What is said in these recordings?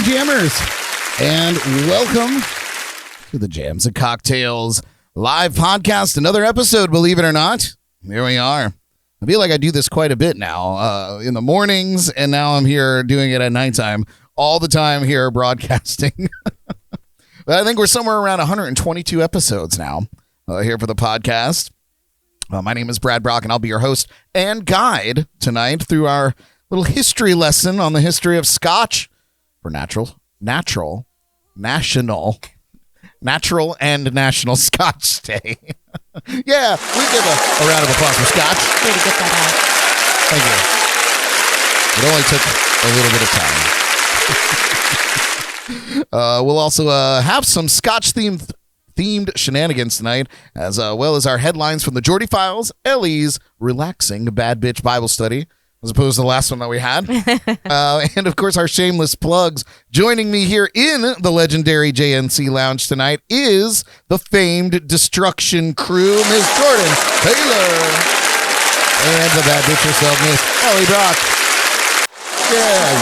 morning, jammers, and welcome to the Jams and Cocktails live podcast. Another episode, believe it or not. Here we are. I feel like I do this quite a bit now in the mornings, and now I'm here doing it at nighttime all the time here broadcasting. But I think we're somewhere around 122 episodes now here for the podcast. My name is Brad Brock, and I'll be your host and guide tonight through our little history lesson on the history of Scotch for National and National Scotch Day. Yeah, we give a round of applause for Scotch. Way to get that Thank you. It only took a little bit of time. We'll also have some Scotch-themed shenanigans tonight, as well as our headlines from the Jordy Files, Ellys, relaxing bad bitch Bible study, as opposed to the last one that we had. And, of course, our shameless plugs. Joining me here in the legendary JNC Lounge tonight is the famed Destruction Crew, Miss Jordan Taylor. And the bad bitch herself, Miss Ellie Brock. Yeah,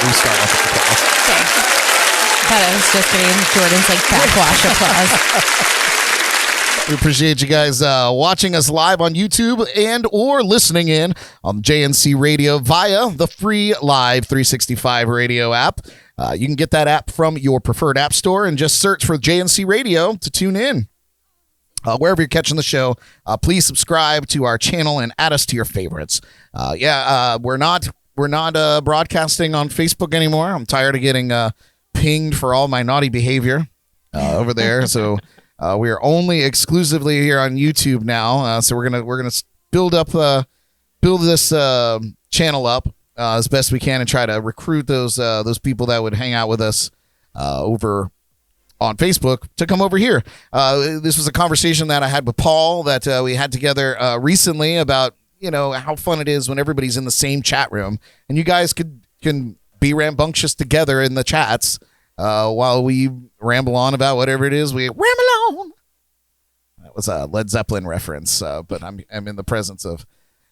we start off with the class. I thought I was just getting Jordan's backwash applause. We appreciate you guys watching us live on YouTube and or listening in on JNC Radio via the free Live 365 radio app. You can get that app from your preferred app store and just search for JNC Radio to tune in. Wherever you're catching the show, please subscribe to our channel and add us to your favorites. We're not broadcasting on Facebook anymore. I'm tired of getting pinged for all my naughty behavior over there. So we are only exclusively here on YouTube now. So we're gonna build this channel up as best we can and try to recruit those people that would hang out with us over on Facebook to come over here. This was a conversation that I had with Paul that we had together recently about how fun it is when everybody's in the same chat room and you guys can be rambunctious together in the chats while we ramble on about whatever it is we ramble on. That was a Led Zeppelin reference, but I'm in the presence of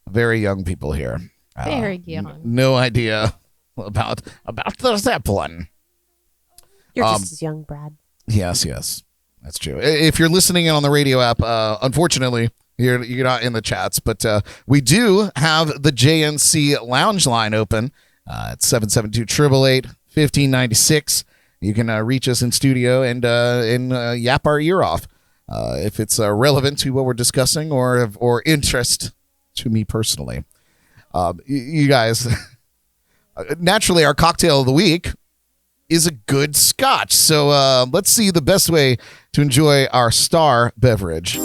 very young people here. Very young. No idea about the Zeppelin. You're just as young, Brad. Yes, that's true. If you're listening in on the radio app, unfortunately, you're not in the chats, but we do have the JNC Lounge line open at 772-888-1596. You can reach us in studio and yap our ear off if it's relevant to what we're discussing or interest to me personally. You guys, naturally, our cocktail of the week is a good Scotch. So let's see the best way to enjoy our star beverage.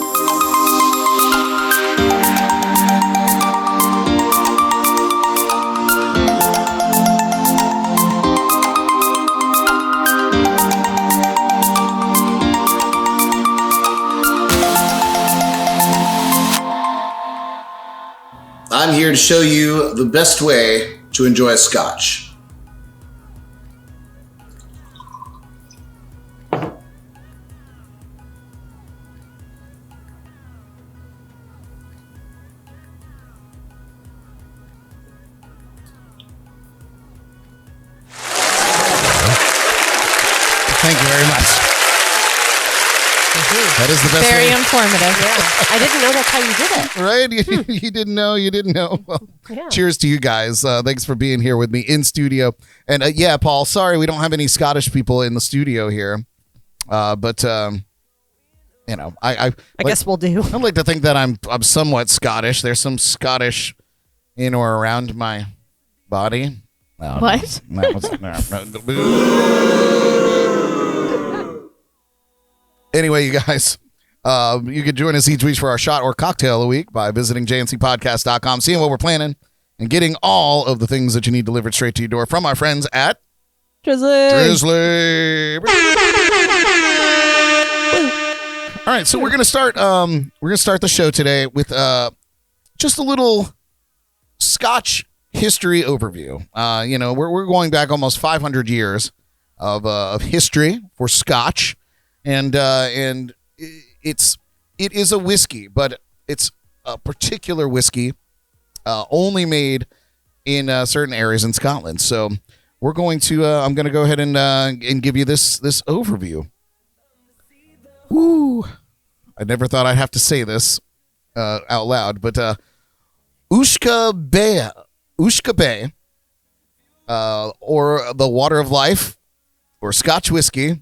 I'm here to show you the best way to enjoy a Scotch. Thank you very much. That is the best Very way. Informative. Yeah. I didn't know that's how you did it. Right? You didn't know. You didn't know. Well, yeah. Cheers to you guys. Thanks for being here with me in studio. And Paul, sorry we don't have any Scottish people in the studio here. But I guess we'll do. I'd like to think that I'm somewhat Scottish. There's some Scottish in or around my body. What? No. Anyway, you guys, you can join us each week for our shot or cocktail of the week by visiting jncpodcast.com, seeing what we're planning, and getting all of the things that you need delivered straight to your door from our friends at Drizzly. All right, so we're gonna start the show today with just a little Scotch history overview. We're going back almost 500 years of history for Scotch. And it is a whiskey, but it's a particular whiskey only made in certain areas in Scotland. So we're going to. I'm going to go ahead and give you this overview. Woo! I never thought I'd have to say this out loud, but Ushka Bay, or the Water of Life, or Scotch Whisky,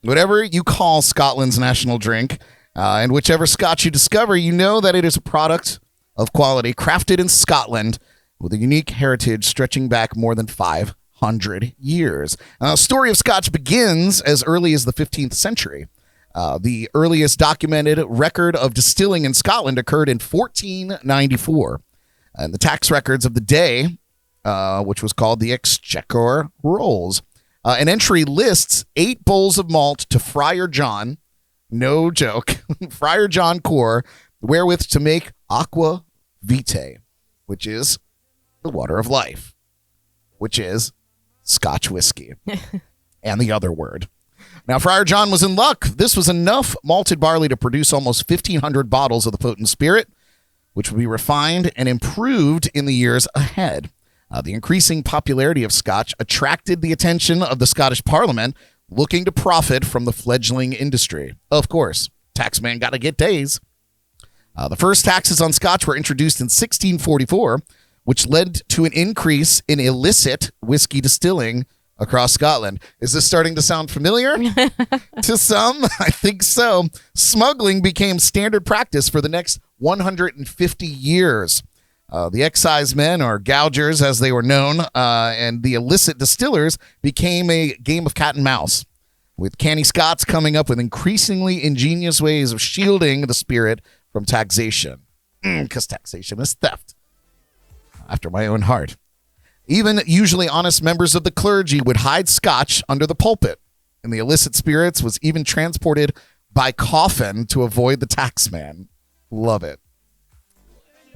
whatever you call Scotland's national drink, and whichever Scotch you discover, you know that it is a product of quality crafted in Scotland with a unique heritage stretching back more than 500 years. The story of Scotch begins as early as the 15th century. The earliest documented record of distilling in Scotland occurred in 1494. And the tax records of the day, which was called the Exchequer Rolls, an entry lists 8 bowls of malt to Friar John, no joke, Friar John Core, wherewith to make aqua vitae, which is the water of life, which is Scotch whiskey, and the other word. Now, Friar John was in luck. This was enough malted barley to produce almost 1,500 bottles of the potent spirit, which would be refined and improved in the years ahead. The increasing popularity of Scotch attracted the attention of the Scottish Parliament, looking to profit from the fledgling industry. Of course, taxman got to get days. The first taxes on Scotch were introduced in 1644, which led to an increase in illicit whiskey distilling across Scotland. Is this starting to sound familiar to some? I think so. Smuggling became standard practice for the next 150 years. The excisemen, or gougers as they were known, and the illicit distillers became a game of cat and mouse, with canny Scots coming up with increasingly ingenious ways of shielding the spirit from taxation. Because taxation is theft. After my own heart. Even usually honest members of the clergy would hide Scotch under the pulpit, and the illicit spirits was even transported by coffin to avoid the taxman. Love it.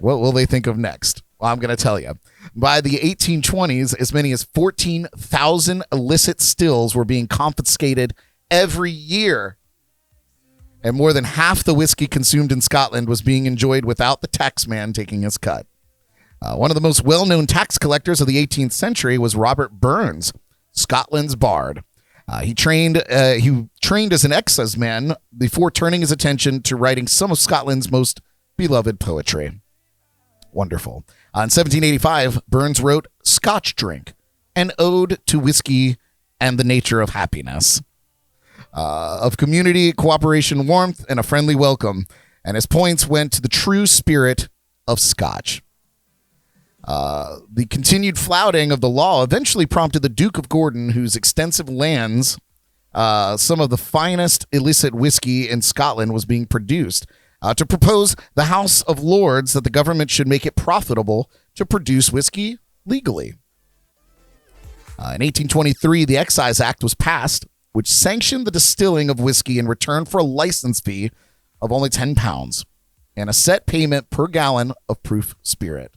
What will they think of next? Well, I'm going to tell you. By the 1820s, as many as 14,000 illicit stills were being confiscated every year, and more than half the whiskey consumed in Scotland was being enjoyed without the taxman taking his cut. One of the most well-known tax collectors of the 18th century was Robert Burns, Scotland's bard. He trained as an exciseman before turning his attention to writing some of Scotland's most beloved poetry. Wonderful. In 1785, Burns wrote Scotch Drink, an ode to whiskey and the nature of happiness, of community, cooperation, warmth, and a friendly welcome. And his points went to the true spirit of Scotch. The continued flouting of the law eventually prompted the Duke of Gordon, whose extensive lands, some of the finest illicit whiskey in Scotland was being produced, to propose the House of Lords that the government should make it profitable to produce whiskey legally. In 1823, the Excise Act was passed, which sanctioned the distilling of whiskey in return for a license fee of only £10 and a set payment per gallon of proof spirit.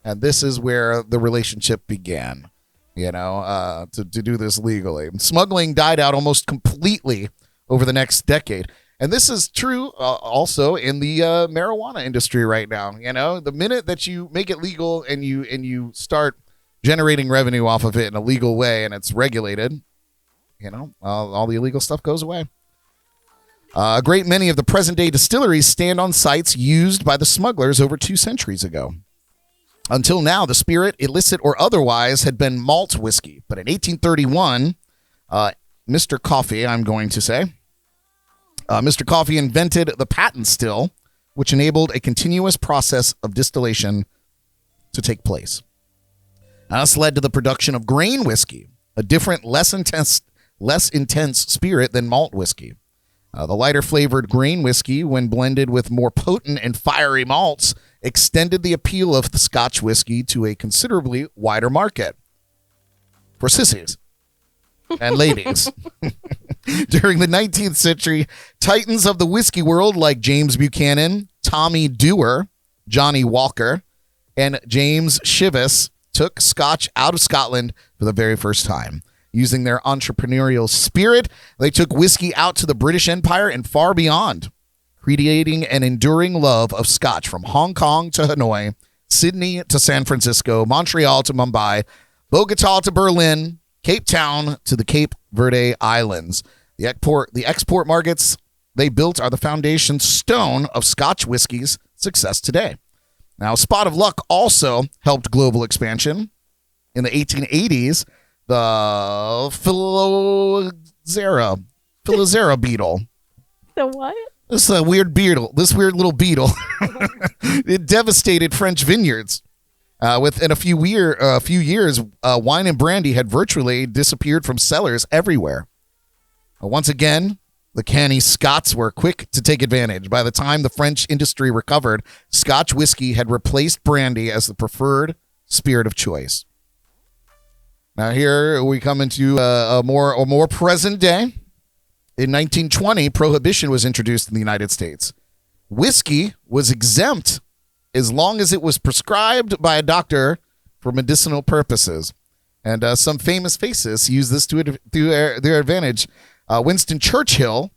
And this is where the relationship began, to do this legally. Smuggling died out almost completely over the next decade. And this is true also in the marijuana industry right now. The minute that you make it legal and you start generating revenue off of it in a legal way and it's regulated, all the illegal stuff goes away. A great many of the present-day distilleries stand on sites used by the smugglers over 2 centuries ago. Until now, the spirit, illicit or otherwise, had been malt whiskey. But in 1831, Mr. Coffee, I'm going to say, Mr. Coffee invented the patent still, which enabled a continuous process of distillation to take place. This led to the production of grain whiskey, a different, less intense spirit than malt whiskey. The lighter flavored grain whiskey, when blended with more potent and fiery malts, extended the appeal of the Scotch whiskey to a considerably wider market. For sissies and ladies. During the 19th century, titans of the whiskey world like James Buchanan, Tommy Dewar, Johnny Walker, and James Chivas took Scotch out of Scotland for the very first time. Using their entrepreneurial spirit, they took whiskey out to the British Empire and far beyond, creating an enduring love of Scotch from Hong Kong to Hanoi, Sydney to San Francisco, Montreal to Mumbai, Bogota to Berlin, Cape Town to the Cape Verde Islands. The export markets they built are the foundation stone of Scotch whiskey's success today. Now, a spot of luck also helped global expansion. In the 1880s, the Philozera beetle. The what? This weird little beetle. It devastated French vineyards. Within a few years, wine and brandy had virtually disappeared from cellars everywhere. Once again, the canny Scots were quick to take advantage. By the time the French industry recovered, Scotch whiskey had replaced brandy as the preferred spirit of choice. Now here we come into a more present day. In 1920, prohibition was introduced in the United States. Whiskey was exempt as long as it was prescribed by a doctor for medicinal purposes. And some famous faces use this to their advantage. Winston Churchill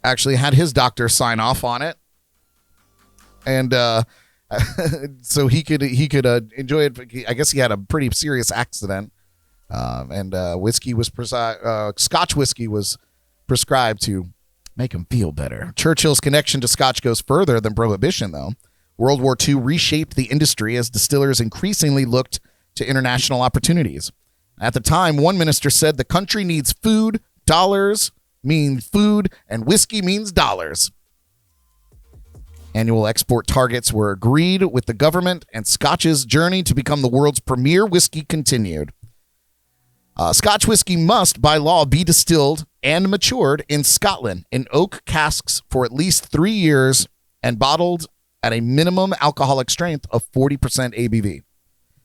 actually had his doctor sign off on it. And so he could enjoy it. I guess he had a pretty serious accident. And whiskey was Scotch whiskey was prescribed to make him feel better. Churchill's connection to Scotch goes further than prohibition, though. World War II reshaped the industry as distillers increasingly looked to international opportunities. At the time, one minister said the country needs food, dollars mean food, and whiskey means dollars. Annual export targets were agreed with the government, and Scotch's journey to become the world's premier whiskey continued. Scotch whiskey must, by law, be distilled and matured in Scotland in oak casks for at least 3 years and bottled at a minimum alcoholic strength of 40% ABV.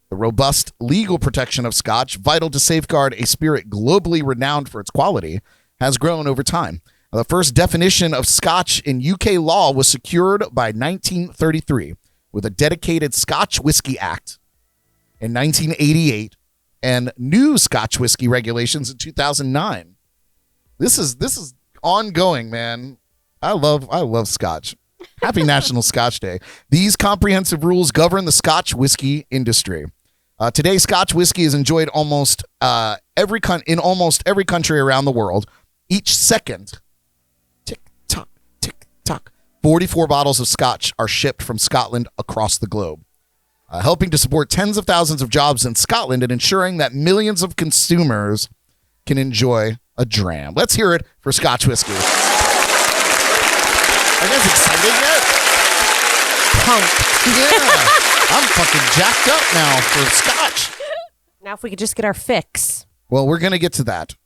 The robust legal protection of Scotch, vital to safeguard a spirit globally renowned for its quality, has grown over time. The first definition of Scotch in UK law was secured by 1933 with a dedicated Scotch Whisky Act in 1988 and new Scotch whiskey regulations in 2009. This is ongoing, man. I love Scotch. Happy National Scotch Day. These comprehensive rules govern the Scotch whiskey industry. Today, Scotch whiskey is enjoyed in almost every country around the world. Each second, tick tock, 44 bottles of Scotch are shipped from Scotland across the globe, helping to support tens of thousands of jobs in Scotland and ensuring that millions of consumers can enjoy a dram. Let's hear it for Scotch whiskey. Are you guys excited yet? Pumped. Yeah. I'm fucking jacked up now for Scotch. Now if we could just get our fix. Well, we're going to get to that.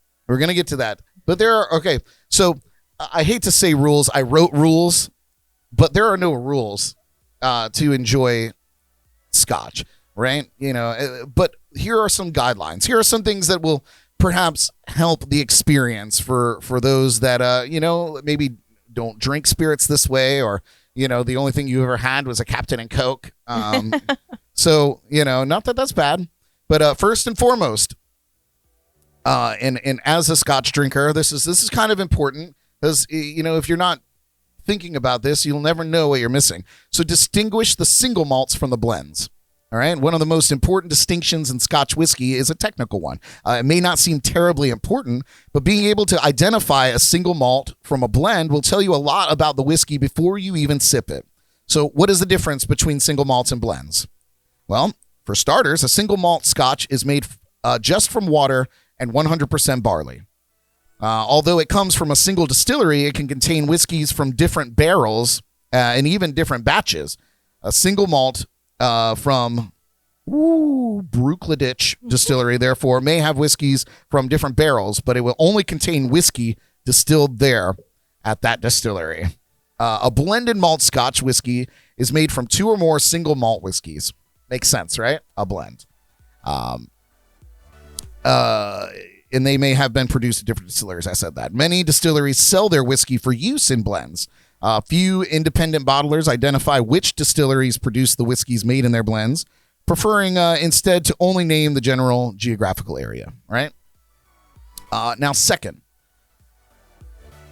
But there are, okay, so I hate to say rules. I wrote rules, but there are no rules to enjoy Scotch, right? You know, but here are some guidelines. Here are some things that will perhaps help the experience for those that, maybe don't drink spirits this way, or, the only thing you ever had was a Captain and Coke. So, not that that's bad, but first and foremost, and as a Scotch drinker, this is kind of important because, if you're not thinking about this, you'll never know what you're missing. So distinguish the single malts from the blends. All right. One of the most important distinctions in Scotch whiskey is a technical one. It may not seem terribly important, but being able to identify a single malt from a blend will tell you a lot about the whiskey before you even sip it. So what is the difference between single malts and blends? Well, for starters, a single malt Scotch is made just from water and 100% barley. Although it comes from a single distillery, it can contain whiskeys from different barrels and even different batches. A single malt from Bruichladdich Distillery, therefore, may have whiskeys from different barrels, but it will only contain whiskey distilled there at that distillery. A blended malt Scotch whiskey is made from 2 or more single malt whiskeys. Makes sense, right? A blend. And they may have been produced at different distilleries. I said that. Many distilleries sell their whiskey for use in blends. Few independent bottlers identify which distilleries produce the whiskeys made in their blends, preferring instead to only name the general geographical area, right? Now, second,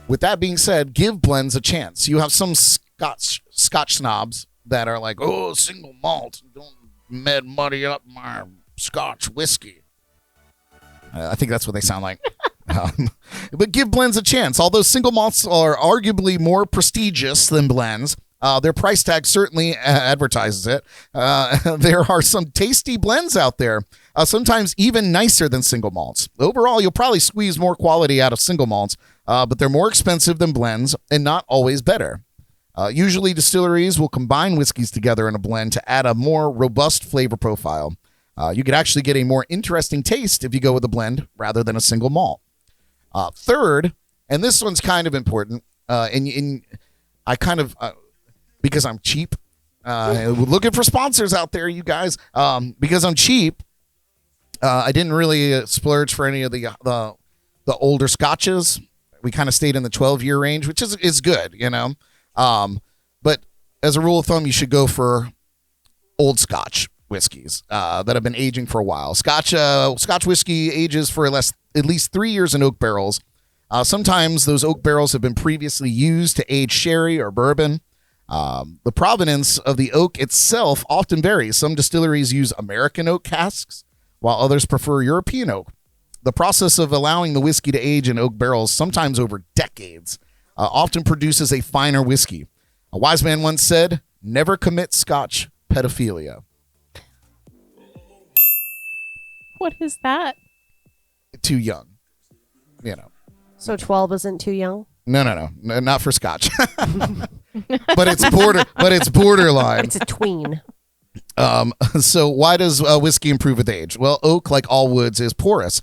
with that being said, give blends a chance. You have some Scotch snobs that are like, oh, single malt, don't muddy up my Scotch whiskey. I think that's what they sound like. But give blends a chance. Although single malts are arguably more prestigious than blends, their price tag certainly advertises it. There are some tasty blends out there, sometimes even nicer than single malts. Overall, you'll probably squeeze more quality out of single malts, but they're more expensive than blends and not always better. Usually, distilleries will combine whiskeys together in a blend to add a more robust flavor profile. You could actually get a more interesting taste if you go with a blend rather than a single malt. Third, and this one's kind of important, and I kind of, because I'm cheap, looking for sponsors out there, you guys. Because I'm cheap, I didn't really splurge for any of the older scotches. We kind of stayed in the 12-year range, which is good, you know. But as a rule of thumb, you should go for old Scotch whiskeys that have been aging for a while. Scotch whiskey ages for at least 3 years in oak barrels. Sometimes those oak barrels have been previously used to age sherry or bourbon. The provenance of the oak itself often varies. Some distilleries use American oak casks, while others prefer European oak. The process of allowing the whiskey to age in oak barrels, sometimes over decades, often produces a finer whiskey. A wise man once said, "Never commit Scotch pedophilia." What is that? Too young, you know. So 12 isn't too young? No, not for Scotch. But it's borderline. It's a tween. So why does whiskey improve with age? Well, oak, like all woods, is porous.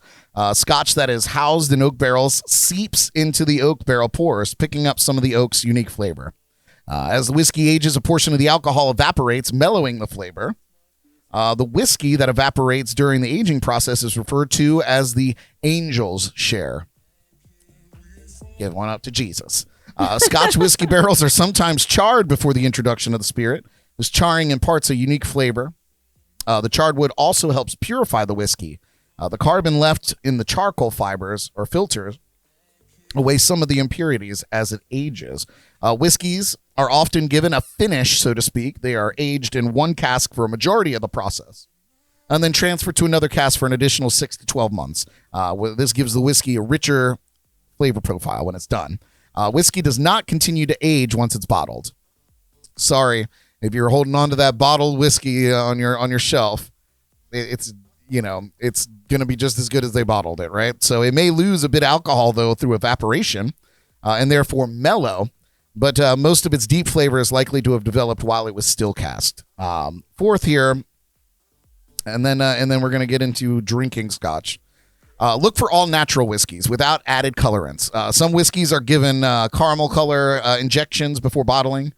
Scotch that is housed in oak barrels seeps into the oak barrel pores, picking up some of the oak's unique flavor. As the whiskey ages, a portion of the alcohol evaporates, mellowing the flavor. The whiskey that evaporates during the aging process is referred to as the angel's share. Give one up to Jesus. Scotch whiskey barrels are sometimes charred before the introduction of the spirit. This charring imparts a unique flavor. The charred wood also helps purify the whiskey. The carbon left in the charcoal fibers or filters away some of the impurities as it ages. Whiskeys are often given a finish, so to speak. They are aged in one cask for a majority of the process and then transferred to another cask for an additional 6 to 12 months. This gives the whiskey a richer flavor profile when it's done. Whiskey does not continue to age once it's bottled. Sorry, if you're holding on to that bottled whiskey on your shelf, it's going to be just as good as they bottled it, right? So it may lose a bit of alcohol, though, through evaporation and therefore mellow, but most of its deep flavor is likely to have developed while it was still cast. Fourth here, and then we're going to get into drinking Scotch. Look for all natural whiskeys without added colorants. Some whiskeys are given caramel color injections before bottling,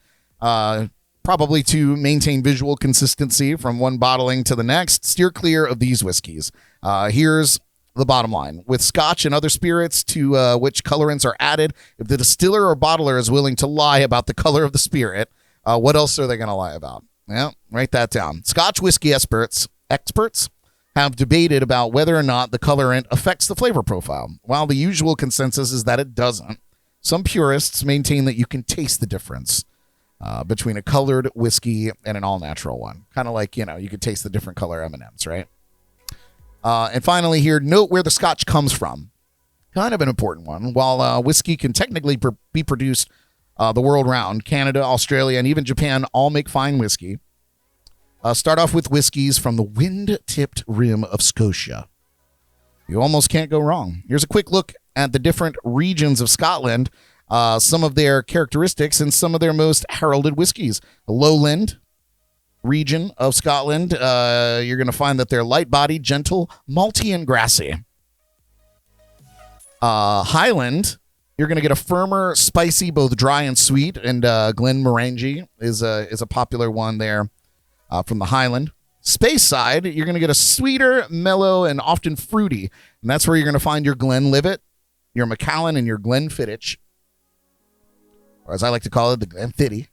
probably to maintain visual consistency from one bottling to the next. Steer clear of these whiskeys. Here's the bottom line. With Scotch and other spirits to which colorants are added, if the distiller or bottler is willing to lie about the color of the spirit, what else are they going to lie about? Yeah, write that down. Scotch whiskey experts have debated about whether or not the colorant affects the flavor profile. While the usual consensus is that it doesn't, some purists maintain that you can taste the difference between a colored whiskey and an all-natural one. Kind of like, you could taste the different color M&Ms, right? And finally here, note where the Scotch comes from. Kind of an important one. While whiskey can technically be produced the world round, Canada, Australia, and even Japan all make fine whiskey. Start off with whiskeys from the wind-tipped rim of Scotia. You almost can't go wrong. Here's a quick look at the different regions of Scotland, some of their characteristics, and some of their most heralded whiskeys. The Lowland region of Scotland, you're going to find that they're light-bodied, gentle, malty, and grassy. Highland, you're going to get a firmer, spicy, both dry and sweet, and Glenmorangie is a popular one there. From the Highland. Speyside, you're going to get a sweeter, mellow, and often fruity. And that's where you're going to find your GLENLIVET, your Macallan, and your Glenfiddich. Or as I like to call it, the Glenfiddich.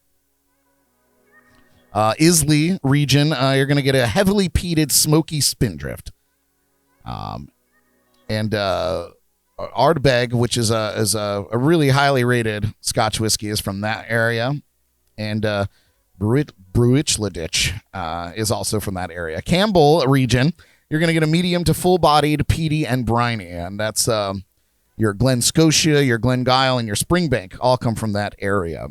Islay region, you're going to get a heavily peated, smoky Spindrift. And Ardbeg, which is a really highly rated Scotch whiskey, is from that area. And Bruichlidich is also from that area. Campbell region, you're going to get a medium to full-bodied, peaty, and briny. And that's your Glen Scotia, your Glengyle, and your Springbank all come from that area.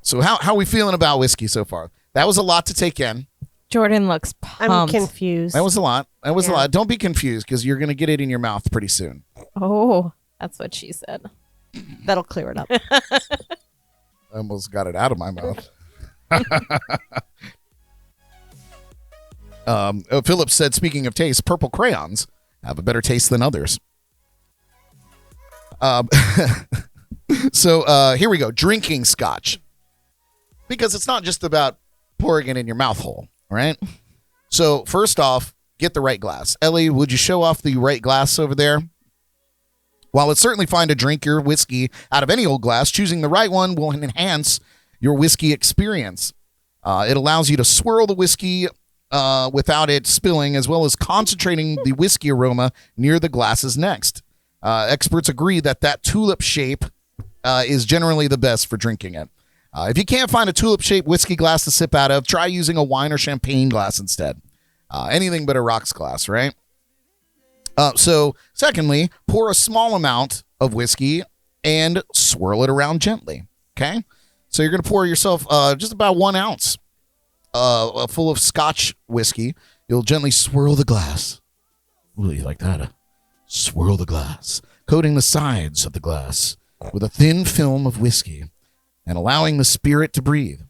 So how are we feeling about whiskey so far? That was a lot to take in. Jordan looks pumped. I'm confused. That was a lot. That was a lot. Don't be confused because you're going to get it in your mouth pretty soon. Oh, that's what she said. That'll clear it up. I almost got it out of my mouth. Philip said, speaking of taste, purple crayons have a better taste than others. So here we go. Drinking scotch. Because it's not just about pouring it in your mouth hole, right? So first off, get the right glass. Ellie, would you show off the right glass over there? While it's certainly fine to drink your whiskey out of any old glass, choosing the right one will enhance your whiskey experience. It allows you to swirl the whiskey without it spilling, as well as concentrating the whiskey aroma near the glass's next. Experts agree that tulip shape is generally the best for drinking it. If you can't find a tulip-shaped whiskey glass to sip out of, try using a wine or champagne glass instead. Anything but a rocks glass, right? So, secondly, pour a small amount of whiskey and swirl it around gently, okay? So you're going to pour yourself just about 1 ounce full of Scotch whiskey. You'll gently swirl the glass. Ooh, you like that? Swirl the glass, coating the sides of the glass with a thin film of whiskey and allowing the spirit to breathe.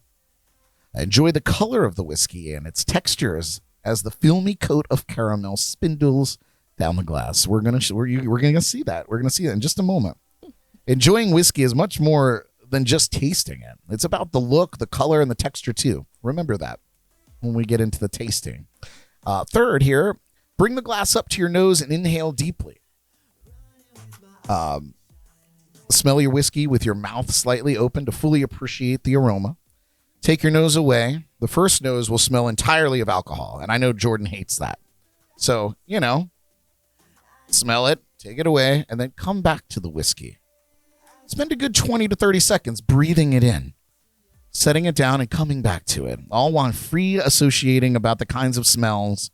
Enjoy the color of the whiskey and its textures as the filmy coat of caramel spindles down the glass. We're gonna see that. We're gonna see that in just a moment. Enjoying whiskey is much more than just tasting it. It's about the look, the color, and the texture too. Remember that when we get into the tasting. Third here, bring the glass up to your nose and inhale deeply. Smell your whiskey with your mouth slightly open to fully appreciate the aroma. Take your nose away. The first nose will smell entirely of alcohol, and I know Jordan hates that. So, smell it, take it away, and then come back to the whiskey. Spend a good 20 to 30 seconds breathing it in, setting it down, and coming back to it, all while free associating about the kinds of smells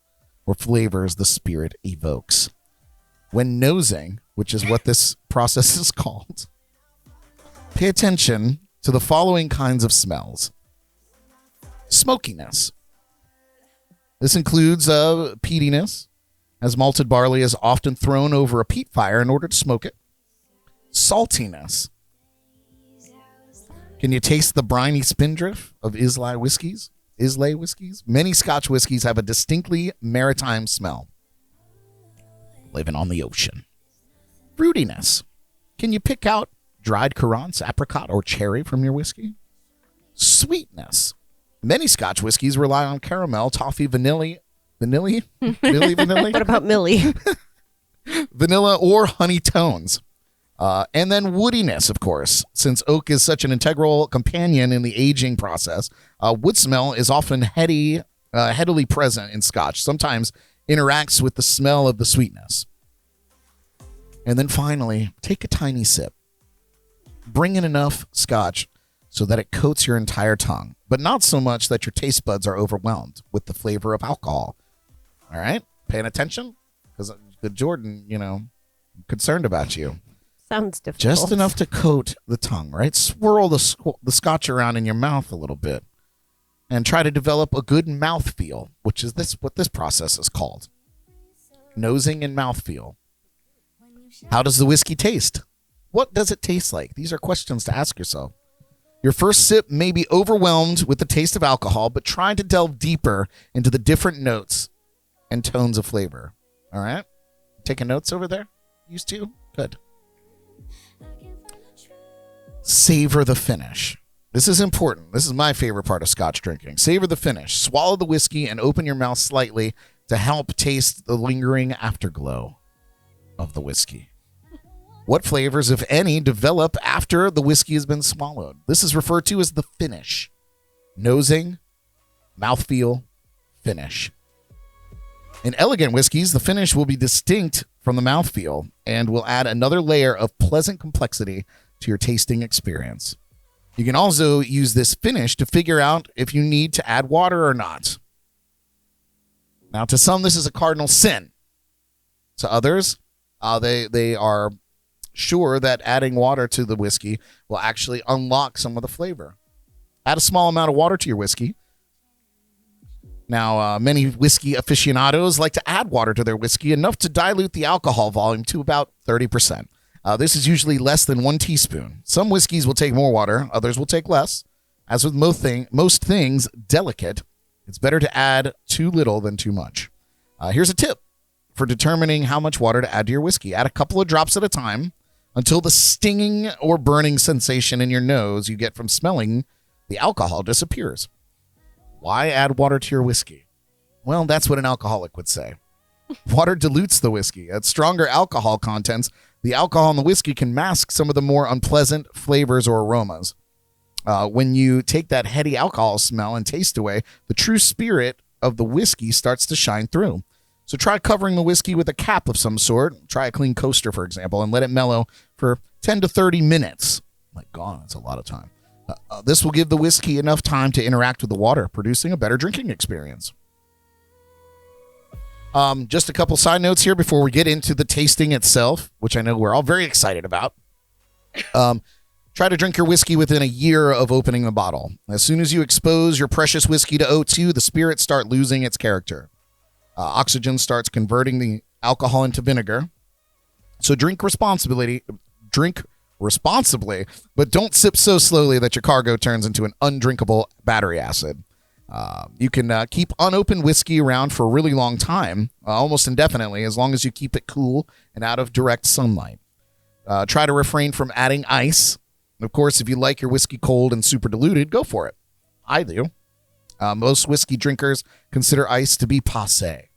or flavors the spirit evokes. When nosing, which is what this process is called, pay attention to the following kinds of smells. Smokiness. This includes peatiness, as malted barley is often thrown over a peat fire in order to smoke it. Saltiness. Can you taste the briny spindrift of Islay whiskeys? Many Scotch whiskeys have a distinctly maritime smell. Living on the ocean. Fruitiness. Can you pick out dried currants, apricot, or cherry from your whiskey? Sweetness. Many Scotch whiskeys rely on caramel, toffee, vanilla. What about Millie? Vanilla or honey tones. And then woodiness, of course. Since oak is such an integral companion in the aging process, wood smell is often headily present in Scotch, sometimes interacts with the smell of the sweetness. And then finally, take a tiny sip. Bring in enough Scotch so that it coats your entire tongue, but not so much that your taste buds are overwhelmed with the flavor of alcohol. All right? Paying attention? Because Jordan, I'm concerned about you. Sounds difficult. Just enough to coat the tongue, right? Swirl the Scotch around in your mouth a little bit and try to develop a good mouthfeel, which is what this process is called. Nosing and mouthfeel. How does the whiskey taste? What does it taste like? These are questions to ask yourself. Your first sip may be overwhelmed with the taste of alcohol, but try to delve deeper into the different notes and tones of flavor. All right? Taking notes over there? Used to? Good. Savor the finish. This is important. This is my favorite part of Scotch drinking. Savor the finish. Swallow the whiskey and open your mouth slightly to help taste the lingering afterglow of the whiskey. What flavors, if any, develop after the whiskey has been swallowed? This is referred to as the finish. Nosing, mouthfeel, finish. In elegant whiskeys, the finish will be distinct from the mouthfeel and will add another layer of pleasant complexity to your tasting experience. You can also use this finish to figure out if you need to add water or not. Now, to some, this is a cardinal sin. To others, they are sure that adding water to the whiskey will actually unlock some of the flavor. Add a small amount of water to your whiskey. Now, many whiskey aficionados like to add water to their whiskey, enough to dilute the alcohol volume to about 30%. This is usually less than 1 teaspoon. Some whiskeys will take more water, others will take less. As with most things delicate, it's better to add too little than too much. Here's a tip for determining how much water to add to your whiskey. Add a couple of drops at a time until the stinging or burning sensation in your nose you get from smelling the alcohol disappears. Why add water to your whiskey? Well, that's what an alcoholic would say. Water dilutes the whiskey. At stronger alcohol contents, the alcohol in the whiskey can mask some of the more unpleasant flavors or aromas. When you take that heady alcohol smell and taste away, the true spirit of the whiskey starts to shine through. So try covering the whiskey with a cap of some sort. Try a clean coaster, for example, and let it mellow for 10 to 30 minutes. My God, that's a lot of time. This will give the whiskey enough time to interact with the water, producing a better drinking experience. Just a couple side notes here before we get into the tasting itself, which I know we're all very excited about. Try to drink your whiskey within a year of opening the bottle. As soon as you expose your precious whiskey to O2, the spirits start losing its character. Oxygen starts converting the alcohol into vinegar. So drink responsibly, but don't sip so slowly that your cargo turns into an undrinkable battery acid. You can keep unopened whiskey around for a really long time, almost indefinitely, as long as you keep it cool and out of direct sunlight. Try to refrain from adding ice. Of course, if you like your whiskey cold and super diluted, go for it. I do. Most whiskey drinkers consider ice to be passé.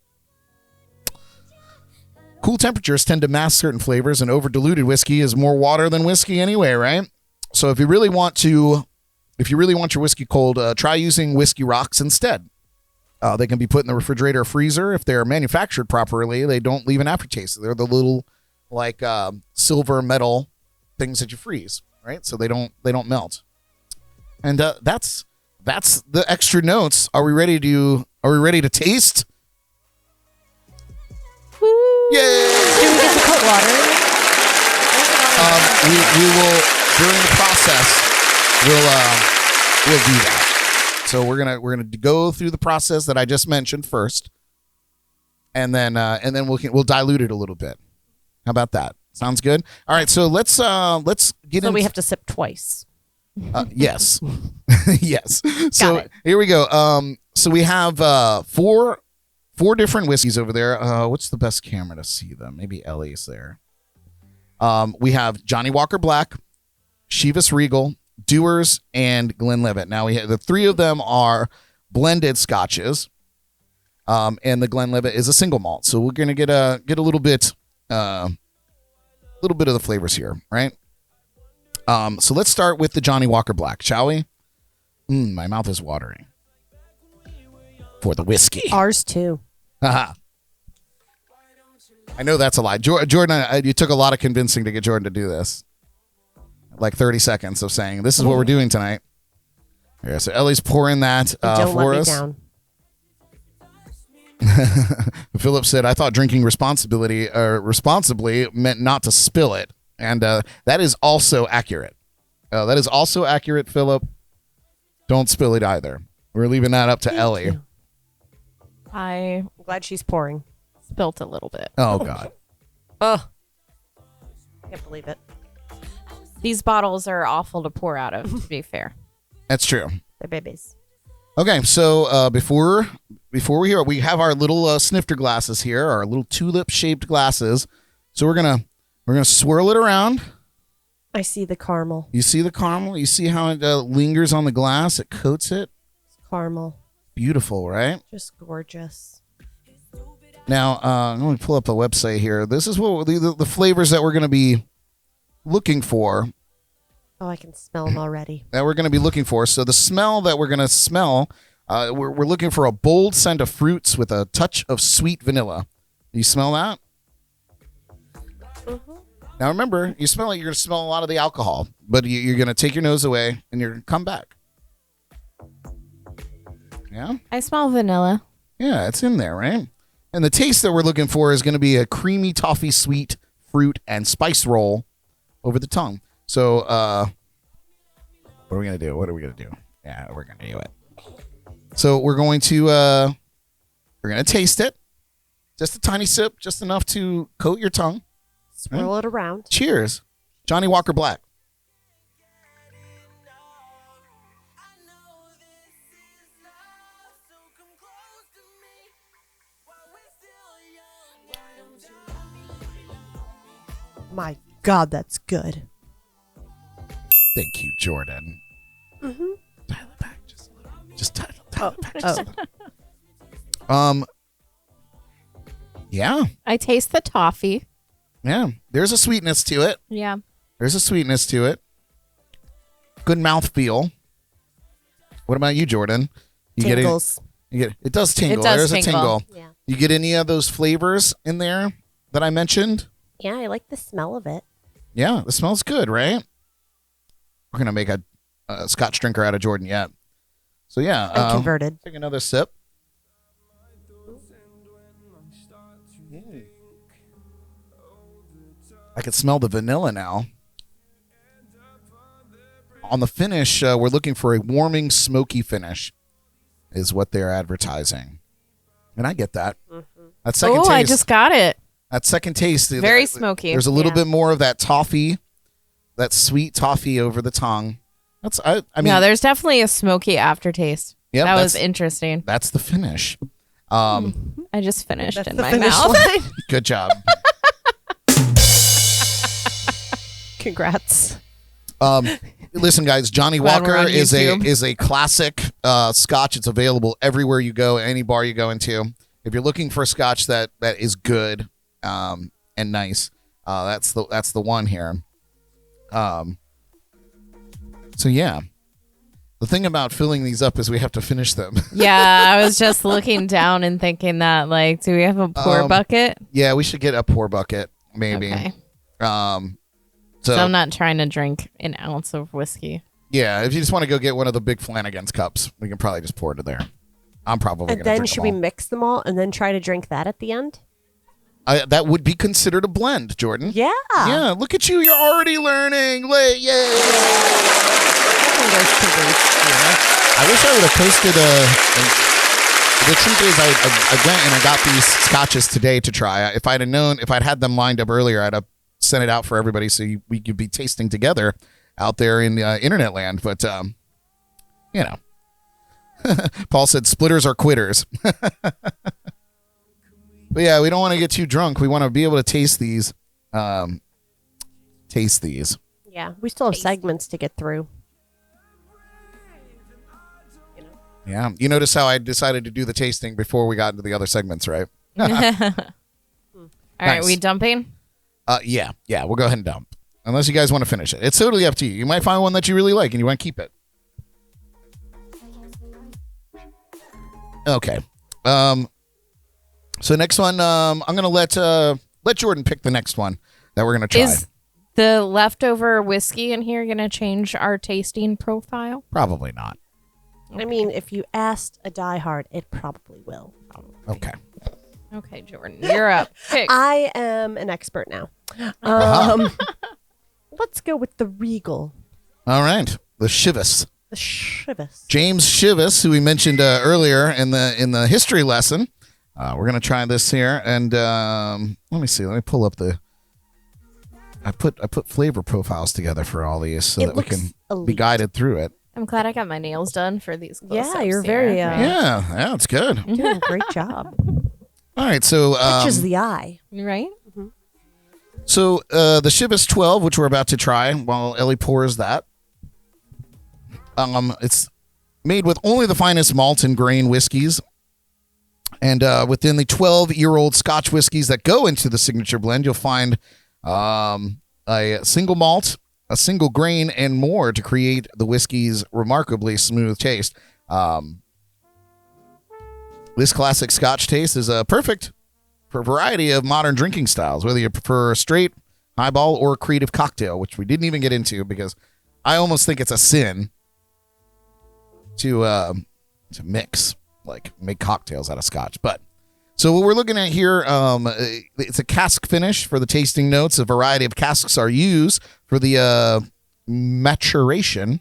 Cool temperatures tend to mask certain flavors, and over-diluted whiskey is more water than whiskey anyway, right? So if you really want your whiskey cold, try using whiskey rocks instead. They can be put in the refrigerator or freezer. If they're manufactured properly, they don't leave an aftertaste. They're the little silver metal things that you freeze, right? So they don't melt. And that's the extra notes. Are we ready to taste? Woo! Yay! Do we get to put water in it? We will, during the process, we'll do that. So we're gonna go through the process that I just mentioned first, and then we'll dilute it a little bit. How about that? Sounds good. All right, so let's get. So we have to sip twice. Yes, yes. So it. here we go. So we have four different whiskeys over there. What's the best camera to see them? Maybe Ellys there. We have Johnny Walker Black, Chivas Regal, Dewar's, and GLENLIVET. Now the three of them are blended scotches, and the GLENLIVET is a single malt. So we're gonna get a little bit of the flavors here, right? So let's start with the Johnny Walker Black, shall we? My mouth is watering for the whiskey. Ours too. I know that's a lie. Jordan, you took a lot of convincing to get Jordan to do this. Like 30 seconds of saying, this is what we're doing tonight. Yeah, so Ellie's pouring that Don't for let us. me down. Philip said, I thought drinking responsibly meant not to spill it. And that is also accurate. Philip. Don't spill it either. We're leaving that up to Ellie. you. I'm Glad she's pouring. spilt a little bit. Oh, God. Oh, can't believe it. These bottles are awful to pour out of, to be fair. That's true. They're babies. Okay, so before we hear it, we have our little snifter glasses here, our little tulip-shaped glasses. So we're gonna swirl it around. I see the caramel. You see the caramel? You see how it lingers on the glass? It coats it. Caramel. Beautiful, right? Just gorgeous. Now, let me pull up a website here. This is what the flavors that we're going to be looking for. Oh, I can smell them already. So the smell that we're going to smell, we're looking for a bold scent of fruits with a touch of sweet vanilla. You smell that? Mm-hmm. Now remember, you smell like you're going to smell a lot of the alcohol, but you're going to take your nose away and you're going to come back. Yeah? I smell vanilla. Yeah, it's in there, right? And the taste that we're looking for is going to be a creamy toffee sweet fruit and spice roll over the tongue. So, what are we going to do? What are we going to do? Yeah, we're going to do it. So we're going to taste it. Just a tiny sip, just enough to coat your tongue. Swirl it around. Cheers. Johnny Walker Black. My God, that's good. Thank you, Jordan. Mm-hmm. Dial it back just a little. Just dial it back just a little. Yeah. I taste the toffee. Yeah. There's a sweetness to it. Yeah. There's a sweetness to it. Good mouthfeel. What about you, Jordan? You Tingles. It does tingle. It does There's tingle. a tingle. Yeah. You get any of those flavors in there that I mentioned? Yeah, I like the smell of it. Yeah, the smells good, right? We're going to make a Scotch drinker out of Jordan yet. So, yeah. I'm converted. Take another sip. I can smell the vanilla now. On the finish, we're looking for a warming, smoky finish is what they're advertising. And I get that. Mm-hmm. That second Oh, taste. I just got it. That second taste. Very smoky. There's a little Yeah. bit more of that toffee, that sweet toffee over the tongue. I mean, No, there's definitely a smoky aftertaste. Yep, that was that's- interesting. that's the finish. I just finished That's in the my finish mouth. line. Good job. Congrats. Listen, guys, Johnny Glad we're Walker on is YouTube. a classic Scotch. It's available everywhere you go, any bar you go into. If you're looking for a Scotch that is good and nice, that's the one here. So yeah, the thing about filling these up is we have to finish them. Yeah, I was just looking down and thinking that, like, do we have a pour bucket? Yeah, we should get a pour bucket maybe. Okay. So I'm not trying to drink an ounce of whiskey. yeah, if you just want to go get one of the big Flanagan's cups, we can probably just pour it in there. I'm probably And gonna then drink should them we all. mix them all and then try to drink that at the end? That would be considered a blend, Jordan. Yeah. Yeah, look at you. You're already learning. Yay. I wish I would have posted the truth is I went and I got these scotches today to try. If I'd had them lined up earlier, I'd have sent it out for everybody so we could be tasting together out there in internet land. But, you know, Paul said splitters are quitters. But yeah, we don't want to get too drunk. We want to be able to taste these. Yeah. We still have segments to get through. Yeah. You notice how I decided to do the tasting before we got into the other segments, right? All right, Nice. we dumping? Yeah. We'll go ahead and dump. Unless you guys want to finish it. It's totally up to you. You might find one that you really like and you want to keep it. Okay. So next one, I'm gonna let Jordan pick the next one that we're gonna try. Is the leftover whiskey in here going to change our tasting profile? Probably not. I mean, if you asked a diehard, it probably will. Okay. Okay, Jordan, you're up. Pick. I am an expert now. Uh-huh. Let's go with the Regal. All right. The Chivas. The Chivas. James Chivas, who we mentioned earlier in the history lesson. We're gonna try this here, and let me see. Let me pull up the. I put flavor profiles together for all these so It that we looks can be elite. guided through it. I'm glad I got my nails done for these close-ups. Yeah, you're here. very, Yeah, it's good. You're doing a great job. All right, so Catches the eye. right? the Chivas 12, which we're about to try, while Ellie pours that. It's made with only the finest malt and grain whiskeys. And within the 12-year-old Scotch whiskeys that go into the signature blend, you'll find a single malt, a single grain, and more to create the whiskey's remarkably smooth taste. This classic Scotch taste is perfect for a variety of modern drinking styles, whether you prefer a straight, highball, or a creative cocktail, which we didn't even get into because I almost think it's a sin to mix like make cocktails out of Scotch. But so what we're looking at here, it's a cask finish for the tasting notes. A variety of casks are used for the maturation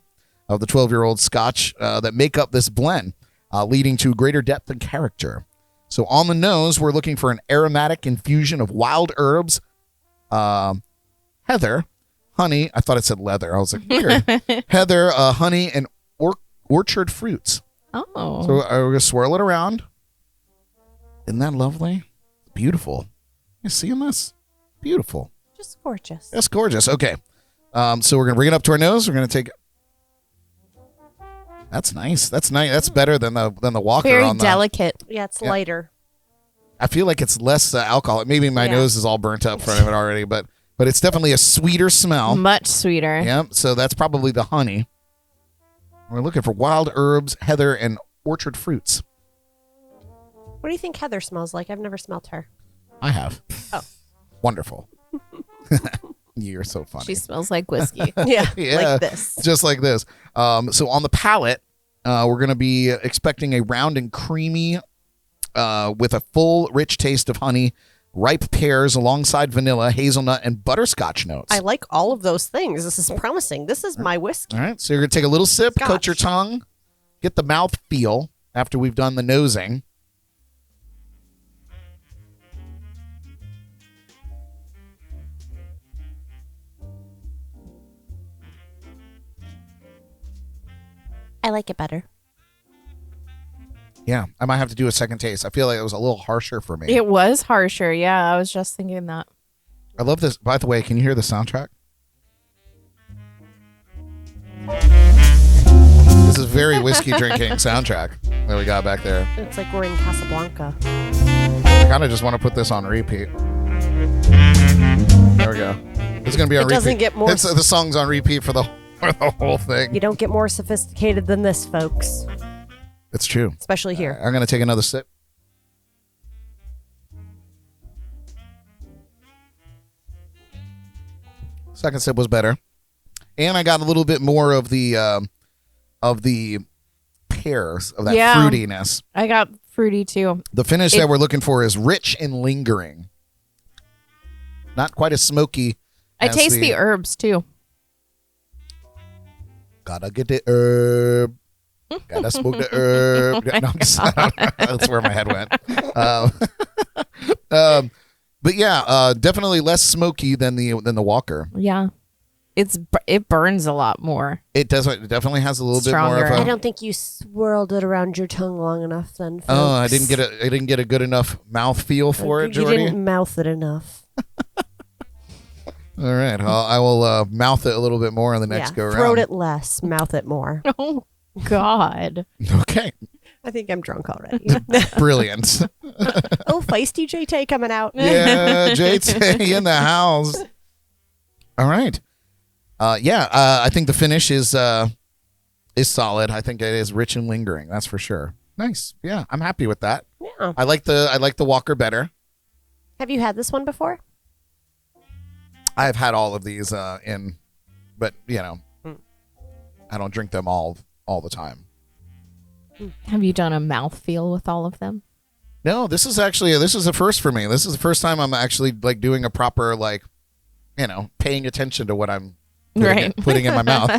of the 12-year-old Scotch that make up this blend, leading to greater depth and character. So on the nose, we're looking for an aromatic infusion of wild herbs, heather, honey. I thought it said leather. I was like, weird. Heather, honey, and orchard fruits. Oh. So we're going to swirl it around. Isn't that lovely? Beautiful. You seeing this? Beautiful. Just gorgeous. That's gorgeous. Okay. So we're going to bring it up to our nose. We're going to take... That's nice. That's nice. That's better than the Walker. Very on the, delicate. Yeah, it's lighter. I feel like it's less alcohol. Maybe my nose is all burnt up from it already, but it's definitely a sweeter smell. Much sweeter. Yep. So that's probably the honey. We're looking for wild herbs, heather, and orchard fruits. What do you think Heather smells like? I've never smelled her. I have. Oh. Wonderful. You're so funny. She smells like whiskey. Yeah, Yeah, like this. just like this. So on the palate, we're going to be expecting a round and creamy with a full, rich taste of honey, ripe pears alongside vanilla, hazelnut, and butterscotch notes. I like all of those things. This is promising. This is my whiskey. All right, so you're going to take a little sip, Scotch. coat your tongue, get the mouth feel after we've done the nosing. I like it better. Yeah, I might have to do a second taste. I feel like it was a little harsher for me. It was harsher. Yeah, I was just thinking that. I love this. By the way, can you hear the soundtrack? This is very whiskey drinking soundtrack that we got back there. It's like we're in Casablanca. I kind of just want to put this on repeat. There we go. It's going to be on repeat. Doesn't get more. The song's on repeat for the whole thing. You don't get more sophisticated than this, folks. It's true. Especially here. I'm going to take another sip. Second sip was better. And I got a little bit more of the pears, of that fruitiness. I got fruity too. The finish that we're looking for is rich and lingering. Not quite as smoky. I taste the herbs too. Gotta get the herb. Gotta smoke the herb. No, I'm just, that's where my head went. But yeah, definitely less smoky than the Walker. Yeah. It burns a lot more. It does. It definitely has a little Stronger. bit more of a. I don't think you swirled it around your tongue long enough then, folks. Oh, I didn't get a good enough mouth feel for it, You Jordy. didn't mouth it enough. All right, I will mouth it a little bit more on the next go around. Throat it less, mouth it more. Oh, God. Okay, I think I'm drunk already. brilliant. Oh, feisty JT coming out. Yeah, JT in the house. All right. I think the finish is solid. I think it is rich and lingering. That's for sure. Nice. Yeah, I'm happy with that. Yeah. I like the Walker better. Have you had this one before? I've had all of these but I don't drink them all the time. Have you done a mouthfeel with all of them? No, this is a first for me. This is the first time I'm actually like doing a proper paying attention to what I'm putting in my mouth.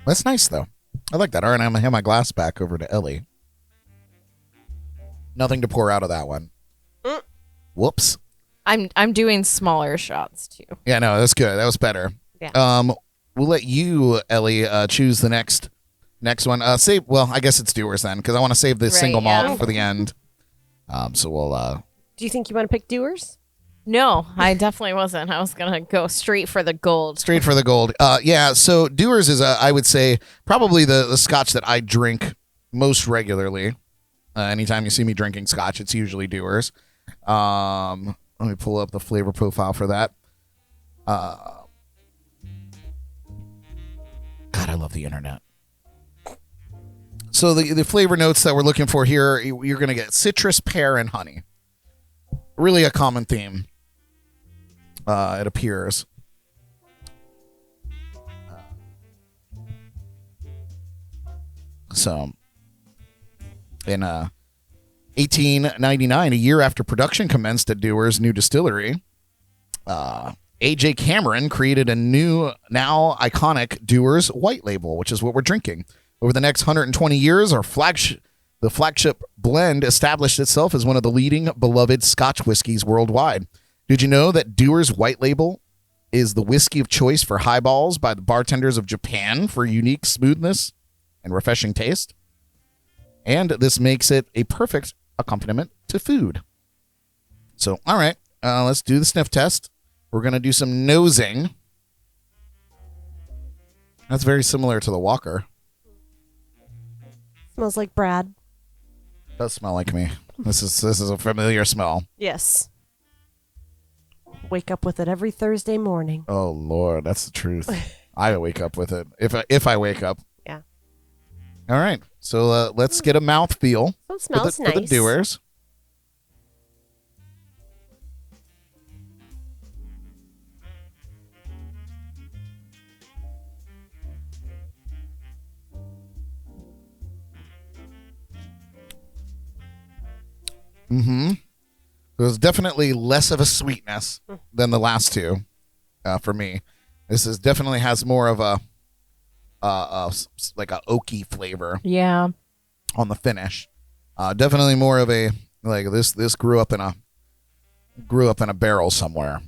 That's nice though. I like that. All right, I'm gonna hand my glass back over to Ellie. Nothing to pour out of that one. Whoops. I'm doing smaller shots too. Yeah, no, that's good. That was better. Yeah. We'll let you, Ellie, choose the next one. I guess it's Dewar's then, because I want to save the single malt for the end. So we'll. Do you think you want to pick Dewar's? No, I definitely wasn't. I was gonna go straight for the gold. Straight for the gold. Yeah. So Dewar's is, I would say, probably the Scotch that I drink most regularly. Anytime you see me drinking Scotch, it's usually Dewar's. Let me pull up the flavor profile for that. God, I love the internet. So the flavor notes that we're looking for here, you're going to get citrus, pear, and honey. Really a common theme, it appears. So, in 1899, a year after production commenced at Dewar's new distillery, A.J. Cameron created a new, now iconic Dewar's White Label, which is what we're drinking. Over the next 120 years, the flagship blend established itself as one of the leading beloved Scotch whiskies worldwide. Did you know that Dewar's White Label is the whiskey of choice for highballs by the bartenders of Japan for unique smoothness and refreshing taste? And this makes it a perfect accompaniment to food. So, all right, let's do the sniff test. We're going to do some nosing. That's very similar to the Walker. Smells like Brad. Does smell like me. This is a familiar smell. Yes. Wake up with it every Thursday morning. Oh Lord, that's the truth. I wake up with it if I wake up. Yeah. All right, so let's get a mouth feel. So it smells for the nice. Dewar's. Mm-hmm. There's definitely less of a sweetness than the last two for me. This definitely has more of a like a oaky flavor. Yeah. On the finish. Definitely more of a like this grew up in a barrel somewhere.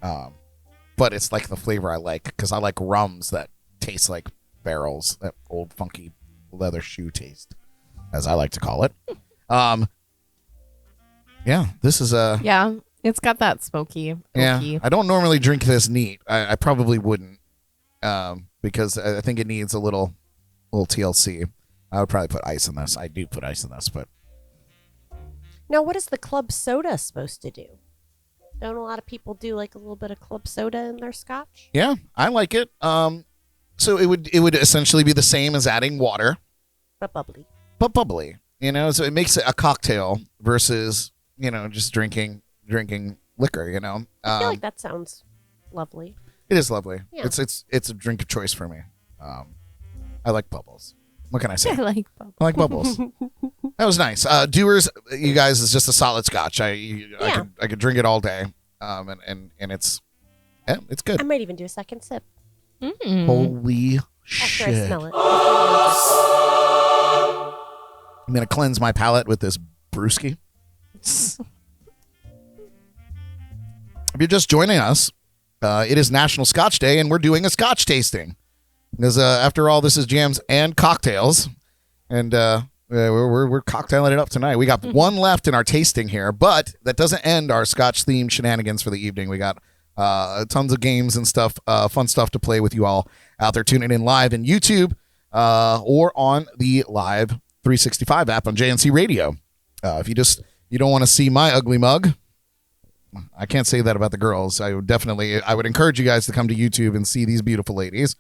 But it's like the flavor I like because I like rums that taste like barrels, that old funky leather shoe taste, as I like to call it. Yeah, this is a... Yeah, it's got that smoky. Yeah, oaky. I don't normally drink this neat. I probably wouldn't because I think it needs a little TLC. I would probably put ice in this. I do put ice in this, but... Now, what is the club soda supposed to do? Don't a lot of people do like a little bit of club soda in their scotch? Yeah, I like it. So it would essentially be the same as adding water. But bubbly. But bubbly. You know, so it makes it a cocktail versus... just drinking liquor, I feel like that sounds lovely. It is lovely. Yeah. It's a drink of choice for me. I like bubbles. What can I say? I like bubbles. I like bubbles. That was nice. Dewar's, you guys, is just a solid scotch. I could drink it all day. And it's good. I might even do a second sip Holy after shit. I smell it. I'm gonna cleanse my palate with this brewski. If you're just joining us, it is National Scotch Day, and we're doing a Scotch tasting. Because after all, this is jams and cocktails, and we're cocktailing it up tonight. We got one left in our tasting here, but that doesn't end our Scotch-themed shenanigans for the evening. We got tons of games and stuff, fun stuff to play with you all out there tuning in live in YouTube or on the Live 365 app on JNC Radio. If you don't want to see my ugly mug, I can't say that about the girls. I would encourage you guys to come to YouTube and see these beautiful ladies.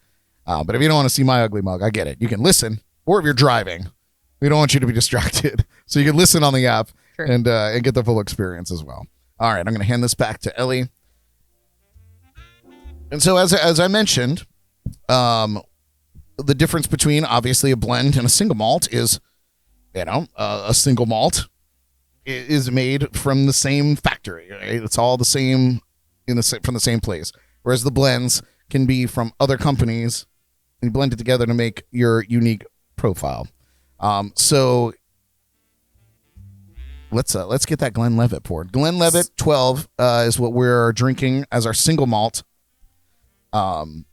But if you don't want to see my ugly mug, I get it. You can listen, or if you're driving, we don't want you to be distracted. So you can listen on the app and get the full experience as well. All right, I'm going to hand this back to Ellie. And so as I mentioned, the difference between obviously a blend and a single malt is, a single malt is made from the same factory. Right? It's all the same from the same place. Whereas the blends can be from other companies and blend it together to make your unique profile. So let's get that GLENLIVET poured. GLENLIVET 12 is what we're drinking as our single malt. And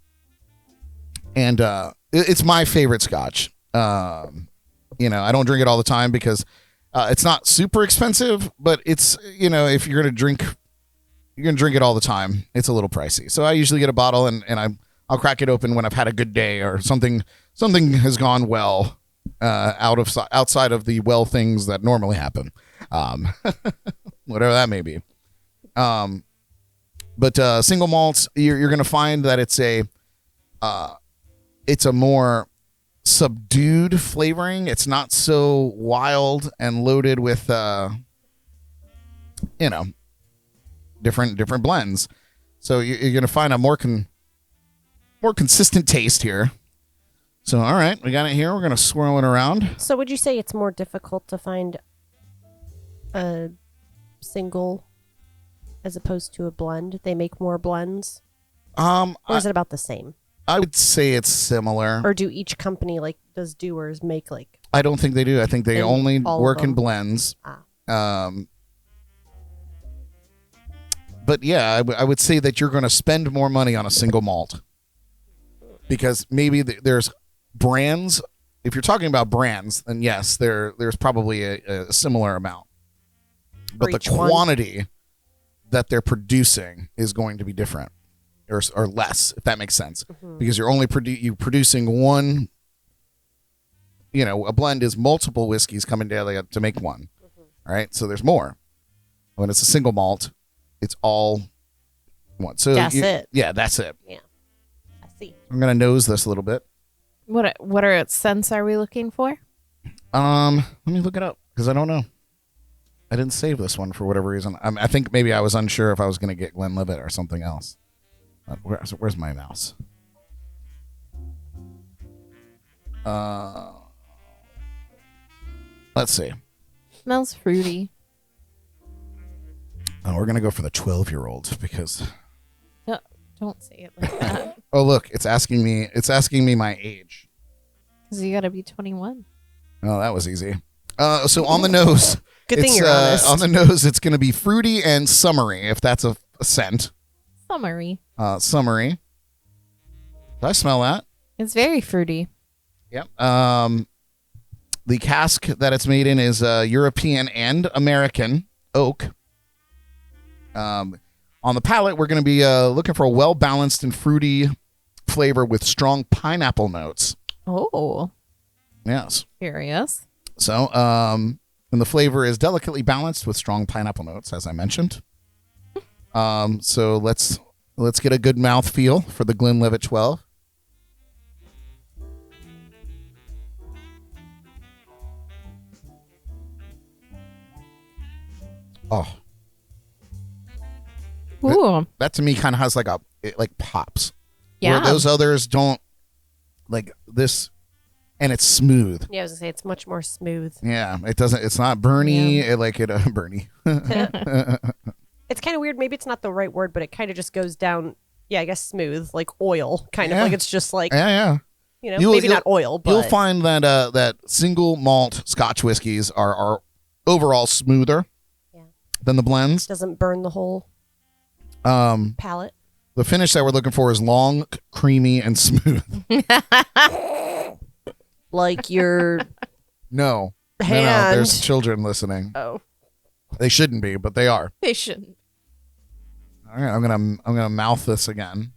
it's my favorite scotch. I don't drink it all the time because it's not super expensive, but it's, if you're going to drink it all the time, it's a little pricey. So I usually get a bottle and I'll crack it open when I've had a good day or something has gone well outside of the well things that normally happen. Whatever that may be. But single malts, you're going to find that it's a more subdued flavoring. It's not so wild and loaded with different blends. So you're going to find a more consistent taste here. So, all right, we got it here. We're going to swirl it around. So would you say it's more difficult to find a single as opposed to a blend? They make more blends? Or is it about the same? I would say it's similar. Or do each company, like, does Doers make, like... I don't think they do. I think they only all of work in them? blends. But yeah, I would say that you're going to spend more money on a single malt. Because maybe there's brands. If you're talking about brands, then yes, there's probably a similar amount. But the quantity that they're producing is going to be different. Or less, if that makes sense, because you're only producing one. You know, a blend is multiple whiskeys coming together to make one. All right, so there's more. When it's a single malt, it's all one. So That's it. Yeah, that's it. Yeah, I see. I'm gonna nose this a little bit. What are its scents are we looking for? Let me look it up because I don't know. I didn't save this one for whatever reason. I think maybe I was unsure if I was gonna get Glenlivet or something else. Where's my mouse? Let's see. Smells fruity. Oh, we're gonna go for the 12-year-old because. No, don't say it like that. Oh, look! It's asking me my age. Because you got to be 21. Oh, that was easy. So on the nose, Good thing you're honest. On the nose, it's gonna be fruity and summery, if that's a scent. Summery. Summery. Did I smell that? It's very fruity. Yep. The cask that it's made in is European and American oak. On the palate, we're going to be looking for a well-balanced and fruity flavor with strong pineapple notes. Oh. Yes. Curious. So, and the flavor is delicately balanced with strong pineapple notes, as I mentioned. So let's get a good mouth feel for the Glenlivet 12. Oh. Ooh. That to me kind of has it pops. Yeah. Where those others don't, like this, and it's smooth. Yeah, I was going to say, it's much more smooth. Yeah, it doesn't, it's not burny, Yeah. Bernie. It's kind of weird. Maybe it's not the right word, but it kind of just goes down, yeah, I guess smooth, like oil, kind of. Yeah. Like it's just like, Yeah. maybe not oil, but... You'll find that that single malt Scotch whiskeys are overall smoother than the blends. Doesn't burn the whole palate. The finish that we're looking for is long, creamy, and smooth. Like your No, hand. there's children listening. Oh. They shouldn't be, but they are. They shouldn't. All right, I'm gonna mouth this again.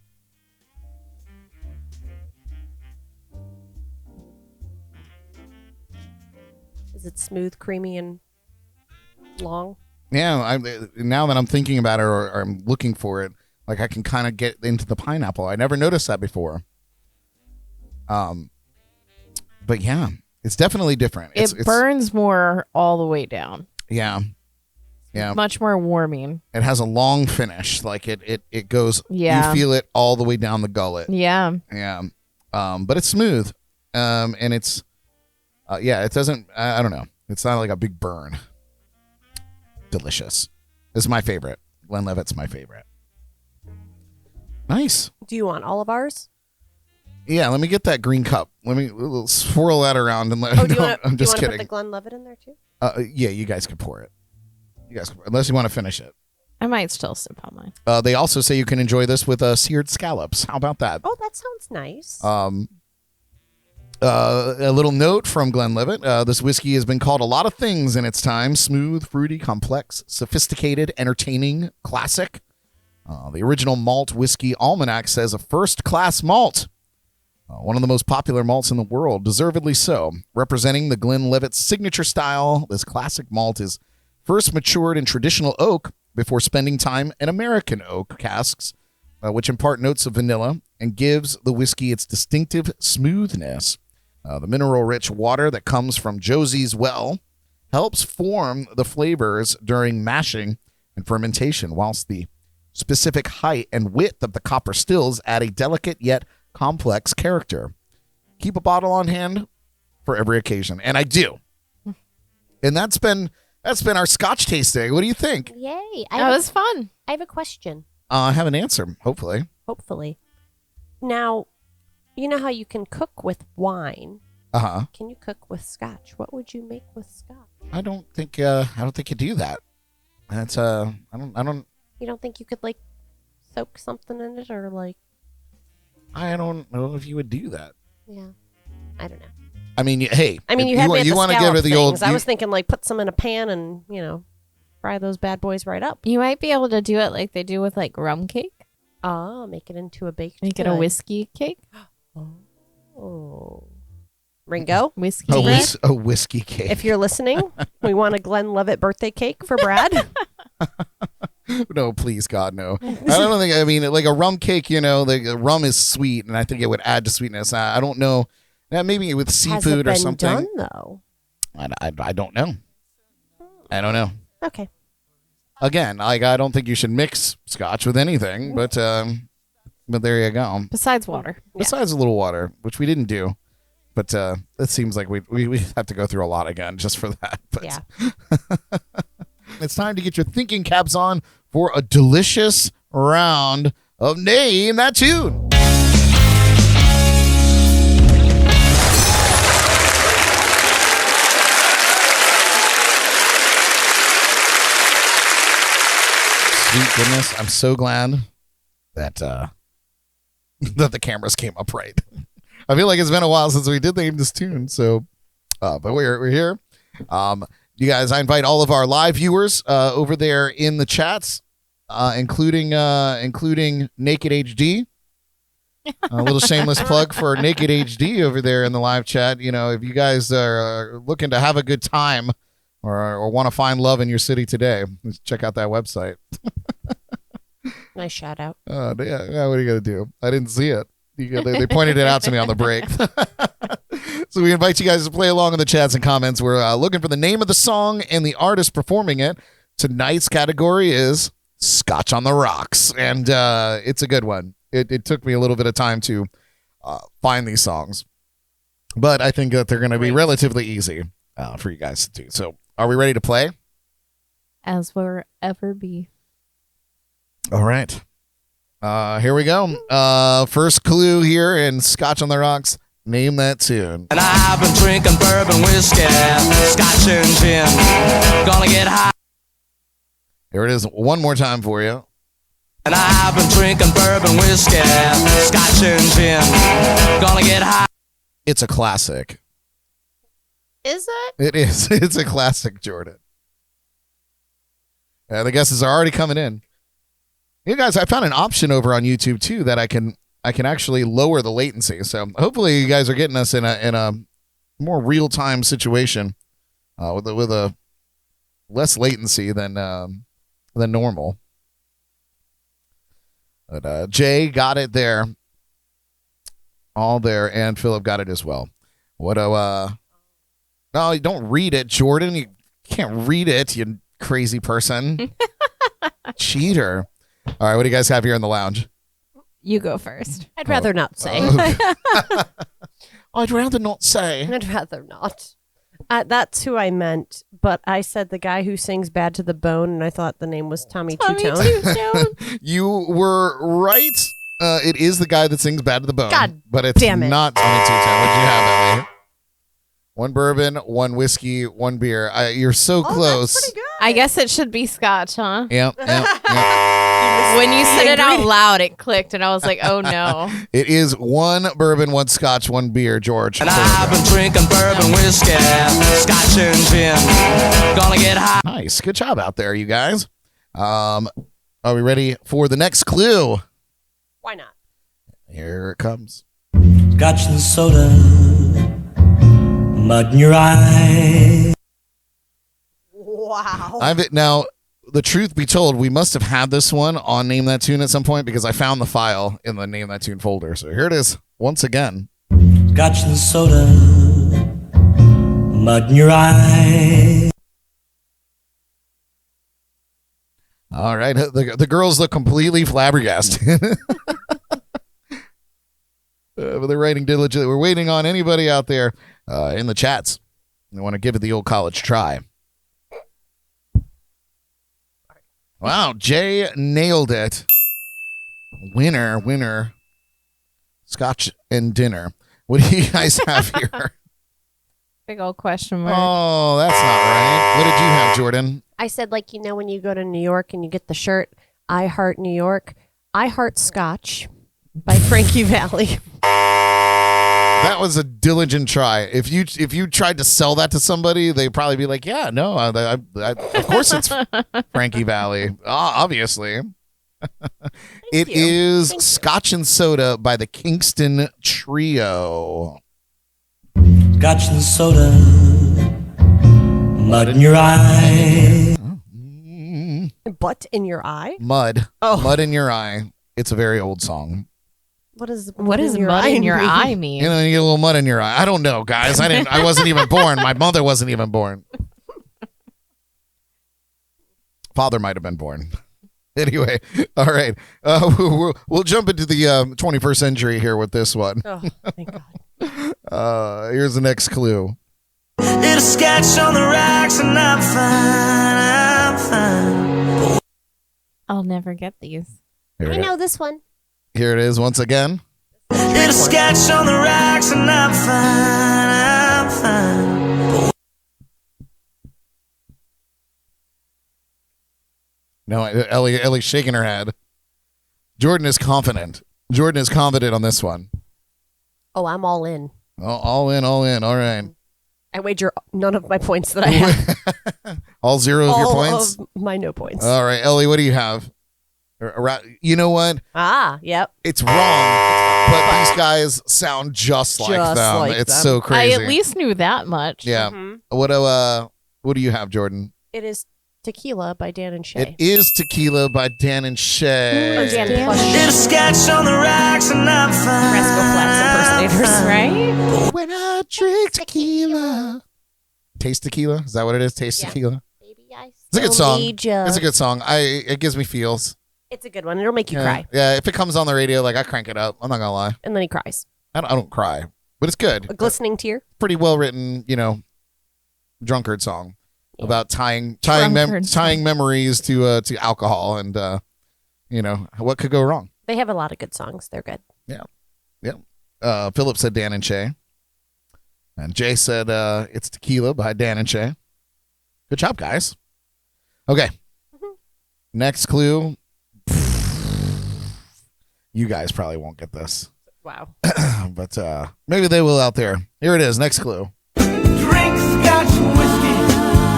Is it smooth, creamy, and long? Yeah, now that I'm thinking about it or I'm looking for it, like I can kind of get into the pineapple. I never noticed that before. But yeah, it's definitely different. It burns more all the way down. Yeah. Yeah. Much more warming. It has a long finish. Like it goes, Yeah. you feel it all the way down the gullet. Yeah. Yeah. But it's smooth. And it's, it doesn't, I don't know. It's not like a big burn. Delicious. This is my favorite. Glenlivet's my favorite. Nice. Do you want all of ours? Yeah, let me get that green cup. Let me swirl that around and let. Oh, do you want I'm just to kidding. put the Glenlivet in there too? Yeah, you guys can pour it. Unless you want to finish it. I might still sip on mine. They also say you can enjoy this with seared scallops. How about that? Oh, that sounds nice. A little note from Glenlivet. This whiskey has been called a lot of things in its time: smooth, fruity, complex, sophisticated, entertaining, classic. The original malt whiskey almanac says a first-class malt. One of the most popular malts in the world, deservedly so. Representing the Glenlivet signature style, this classic malt is first matured in traditional oak before spending time in American oak casks, which impart notes of vanilla and gives the whiskey its distinctive smoothness. The mineral-rich water that comes from Josie's well helps form the flavors during mashing and fermentation, whilst the specific height and width of the copper stills add a delicate yet complex character. keep a bottle on hand for every occasion, and I do. And that's been our Scotch tasting. What do you think? Yay. That was fun. I have a question. I have an answer, hopefully. Hopefully. Now, you know how you can cook with wine? Uh-huh. Can you cook with Scotch? What would you make with Scotch? I don't think you do that. That's I don't You don't think you could like soak something in it or like? I don't know if you would do that. Yeah, I don't know. I mean, hey. I mean, you had me at the want to scallop give it the things. old. I was thinking like put some in a pan and fry those bad boys right up. You might be able to do it like they do with like rum cake. Oh, make it into a baked. Make it a whiskey cake. Oh, Ringo, Whiskey a, bread. a whiskey cake. if you're listening, we want a GLENLIVET birthday cake for Brad. No, please, God, no. I don't think. I mean, like a rum cake. The rum is sweet, and I think it would add to sweetness. I don't know. Maybe with seafood Has it been or something. done though? I don't know. I don't know. Okay. Again, I don't think you should mix Scotch with anything, but there you go. Besides water. Besides a little water, which we didn't do, but it seems like we have to go through a lot again just for that. But Yeah. It's time to get your thinking caps on for a delicious round of Name That Tune. Sweet goodness, I'm so glad that that the cameras came up right. I feel like it's been a while since we did Name This Tune, so but we're here. You guys, I invite all of our live viewers over there in the chats, including Naked HD. A little shameless plug for Naked HD over there in the live chat. If you guys are looking to have a good time or want to find love in your city today, let's check out that website. Nice shout out. Yeah, what are you going to do? I didn't see it. They pointed it out to me on the break. So we invite you guys to play along in the chats and comments. We're looking for the name of the song and the artist performing it. Tonight's category is Scotch on the Rocks, and it's a good one. It took me a little bit of time to find these songs, but I think that they're going to be relatively easy for you guys to do. So are we ready to play? As will ever be. All right. Here we go. First clue here in Scotch on the Rocks. Name that tune. And I've been drinking bourbon whiskey, Scotch and gin. Gonna get high. Here it is one more time for you. And I've been drinking bourbon whiskey, Scotch and gin. Gonna get high. It's a classic. Is it? It is. It's a classic, Jordan. The guesses are already coming in. You guys, I found an option over on YouTube too that I can actually lower the latency. So hopefully you guys are getting us in a more real time situation with a less latency than normal. But Jay got it there, all there, and Philip got it as well. No, you don't read it, Jordan. You can't read it, you crazy person. Cheater. All right, what do you guys have here in the lounge? You go first. I'd rather not say. I'd rather not say. I'd rather not. That's who I meant, but I said the guy who sings "Bad to the Bone," and I thought the name was Tommy Two-Tone. You were right. It is the guy that sings "Bad to the Bone," God but it's damn it. not Tommy Two-Tone. What'd you have, Ellie? One bourbon, one whiskey, one beer. You're so close. That's pretty good. I guess it should be Scotch, huh? Yep. When you said it out loud, it clicked, and I was like, oh no. It is one bourbon, one Scotch, one beer, George. And I've been drinking bourbon whiskey, Scotch and gin. Gonna get high. Nice. Good job out there, you guys. Are we ready for the next clue? Why not? Here it comes. Scotch and soda, mud in your eye. Wow. Now, the truth be told, we must have had this one on Name That Tune at some point because I found the file in the Name That Tune folder. So here it is once again. Scotch and soda, mud in your eye. All right. The girls look completely flabbergasted. But they're writing diligently. We're waiting on anybody out there in the chats. They want to give it the old college try. Wow, Jay nailed it. Winner. Scotch and dinner. What do you guys have here? Big old question mark. Oh, that's not right. What did you have, Jordan? I said, like, when you go to New York and you get the shirt, I Heart New York, I Heart Scotch by Frankie Valli. That was a diligent try. If you tried to sell that to somebody, they'd probably be like, yeah, no, I, of course it's Frankie Valli. Obviously. It is Scotch and Soda by the Kingston Trio. Scotch and soda, mud in your eye. Butt in your eye? Mud. Oh. Mud in your eye. It's a very old song. What does mud in your eye mean? You know, you get a little mud in your eye. I don't know, guys. I wasn't even born. My mother wasn't even born. Father might have been born. Anyway, all right. We'll jump into the 21st century here with this one. Oh, thank God. Here's the next clue. Little sketch on the racks and I'm fine. I'll never get these. Here I it is. know this one. Here it is once again. Little sketch on the racks and I'm fine. No, Ellie's shaking her head. Jordan is confident. Jordan is confident on this one. Oh, I'm all in. Oh, all in. All right. I wager none of my points that I have. All zero of your points? Of my no points. All right, Ellie, what do you have? You know what? Yep. It's wrong, but these guys sound just like them. It's so crazy. I at least knew that much. Yeah. Mm-hmm. What do you have, Jordan? It is Tequila by Dan and Shay. It is Tequila by Dan and Shay. Or Dan plus Little sketch on the racks and I'm fine. Fresco Flats impersonators, right? When I drink tequila. Taste tequila? Is that what it is? Taste tequila? Baby, I It's a good still song. need ya. It's a good song. It gives me feels. It's a good one. It'll make you Yeah. cry. Yeah, if it comes on the radio, like I crank it up. I'm not gonna lie. And then he cries. I don't cry, but it's good. A glistening tear. Pretty well written, drunkard song about tying memories to alcohol, and what could go wrong. They have a lot of good songs. They're good. Yeah. Philip said Dan and Shay, and Jay said it's Tequila by Dan and Shay. Good job, guys. Okay. Next clue. You guys probably won't get this. Wow. But maybe they will out there. Here it is. Next clue. Drink Scotch whiskey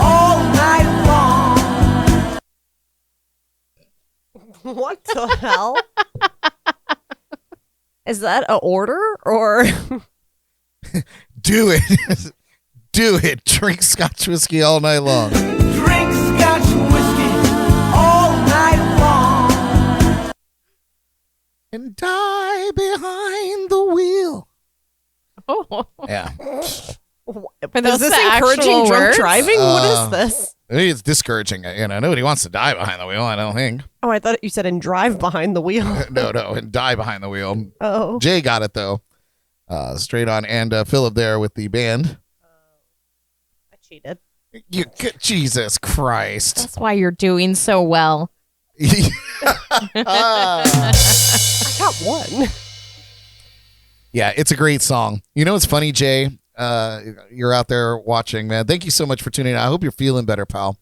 all night long. What the hell? Is that an order or? Do it. Do it. Drink Scotch whiskey all night long. Drink Scotch whiskey all night long. And die behind the wheel. Oh. Yeah. For those Is this the encouraging actual drunk words? driving? What is this? It's discouraging. Nobody wants to die behind the wheel, I don't think. Oh, I thought you said and drive behind the wheel. No, and die behind the wheel. Oh. Jay got it, though. Straight on. And Philip there with the band. I cheated. Jesus Christ. That's why you're doing so well. I got one. Yeah, it's a great song. You know what's funny, Jay? You're out there watching, man. Thank you so much for tuning in. I hope you're feeling better, pal.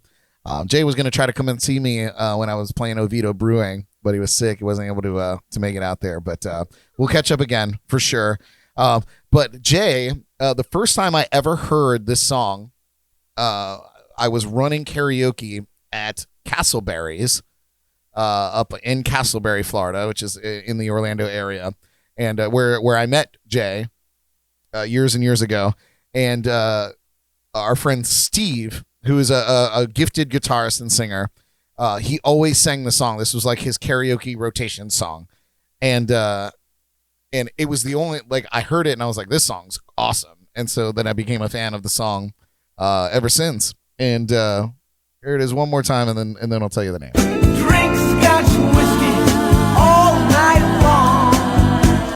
Jay was going to try to come and see me when I was playing Oviedo Brewing, but he was sick. He wasn't able to make it out there. But we'll catch up again for sure. But Jay, the first time I ever heard this song, I was running karaoke at Castleberry's up in Castleberry, Florida, which is in the Orlando area, and where I met Jay years and years ago. And our friend Steve, who is a gifted guitarist and singer, he always sang the song. This was like his karaoke rotation song, and it was the only, like, I heard it and I was like, this song's awesome. And so then I became a fan of the song ever since. And here it is one more time, and then I'll tell you the name. Drink Scotch whiskey all night long.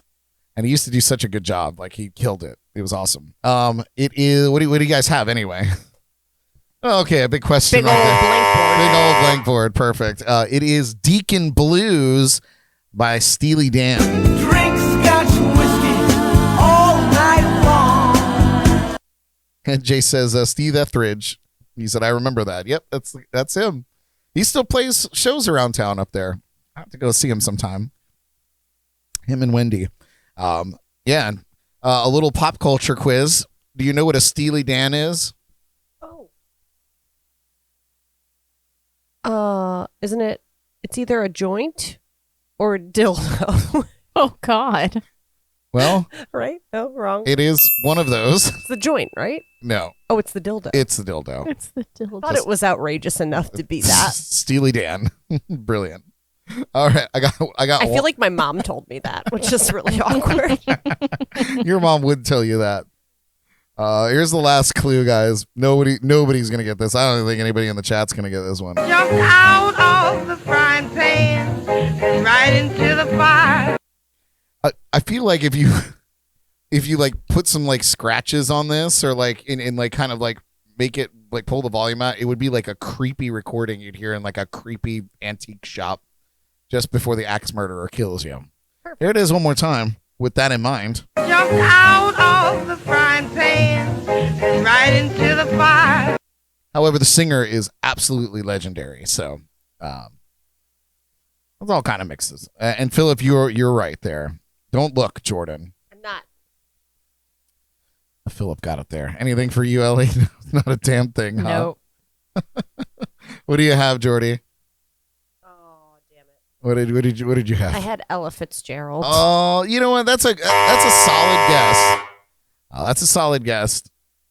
And he used to do such a good job. Like, he killed it. It was awesome. It is, what do you guys have anyway? Okay, a big question. Big old blankboard. Big old blankboard. Perfect. It is Deacon Blues by Steely Dan. Drink Scotch whiskey all night long. And Jay says, Steve Etheridge. He said, I remember that. Yep, that's him. He still plays shows around town up there. I have to go see him sometime. Him and Wendy. Yeah. A little pop culture quiz. Do you know what a Steely Dan is? Isn't it? It's either a joint or a dildo. Oh, God. Well, right? No, wrong. it is one of those. It's the joint, right? No, Oh, it's the dildo. it's the dildo. It's the I dildo. thought it was outrageous enough to be that. Steely Dan. Brilliant. All right, I got I feel like my mom told me that, which is really awkward. your mom would tell you that. Here's the last clue, guys. Nobody's gonna get this. I don't think anybody in the chat's gonna get this one. Jump out of the frying pan and right into the fire. I feel like if you like put some like scratches on this or like in like kind of like make it like pull the volume out, it would be like a creepy recording you'd hear in like a creepy antique shop just before the axe murderer kills you. Perfect. Here it is one more time with that in mind. Jump out of the frying pan and right into the fire. However, the singer is absolutely legendary. So it's all kind of mixes. And Philip, you're right there. Don't look, Jordan. I'm not. Philip got it there. Anything for you, Ellie? Not a damn thing, huh? Nope. What do you have, Jordy? Oh, damn it. What did you have? I had Ella Fitzgerald. Oh, you know what? That's a solid guess. That's a solid guess.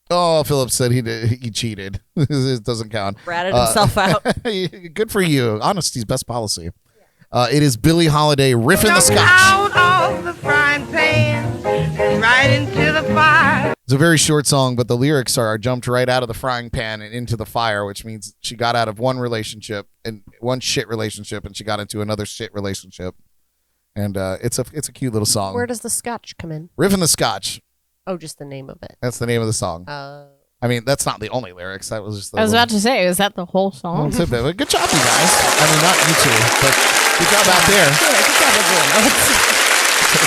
Oh, Philip said he cheated. It doesn't count. Ratted himself out. Good for you. Honesty's best policy. It is Billie Holiday, Riffin' the Jump Scotch. out of the frying pan and right into the fire. It's a very short song, but the lyrics are jumped right out of the frying pan and into the fire, which means she got out of one relationship and one shit relationship, and she got into another shit relationship. And it's a cute little song. Where does the Scotch come in? Riffin' the Scotch. Oh, just the name of it. That's the name of the song. I mean, that's not the only lyrics. That was just. I was about to say, is that the whole song? Good job, you guys. I mean, not you two, but good job out there. Yeah, good job, everyone.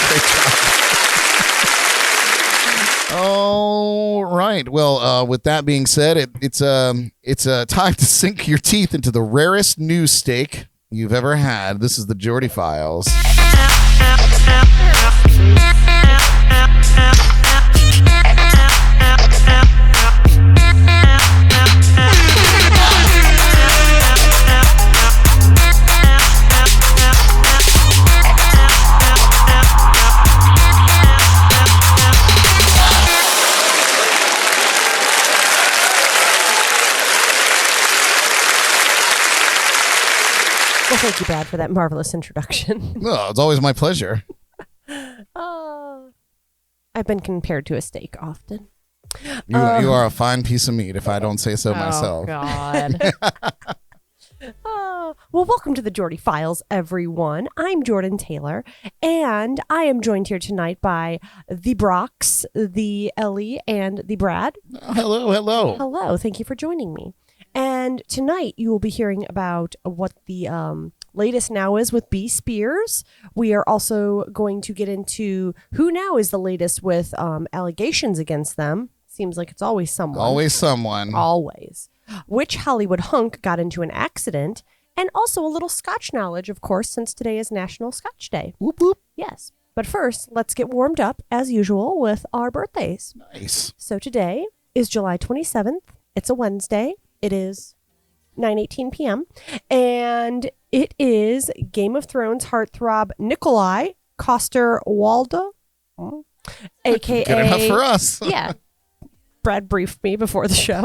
Great job. All right. Well, with that being said, it's time to sink your teeth into the rarest news steak you've ever had. This is the Jordy Files. Well, thank you, Brad, for that marvelous introduction. Oh, it's always my pleasure. I've been compared to a steak often. You are a fine piece of meat, if I don't say so myself. Oh, God. Well, welcome to the Jordy Files, everyone. I'm Jordan Taylor, and I am joined here tonight by the Brox, the Ellie, and the Brad. Hello. Hello. Thank you for joining me. And tonight you will be hearing about what the latest now is with B. Spears. We are also going to get into who now is the latest with allegations against them. Seems like it's always someone. Always someone. Always. Which Hollywood hunk got into an accident, and also a little Scotch knowledge, of course, since today is National Scotch Day. Whoop, whoop. Yes. But first, let's get warmed up, as usual, with our birthdays. Nice. So today is July 27th. It's a Wednesday. It is 9:18 p.m. And it is Game of Thrones heartthrob Nikolai Coster-Waldau, a.k.a. Good enough for us. Yeah. Brad briefed me before the show.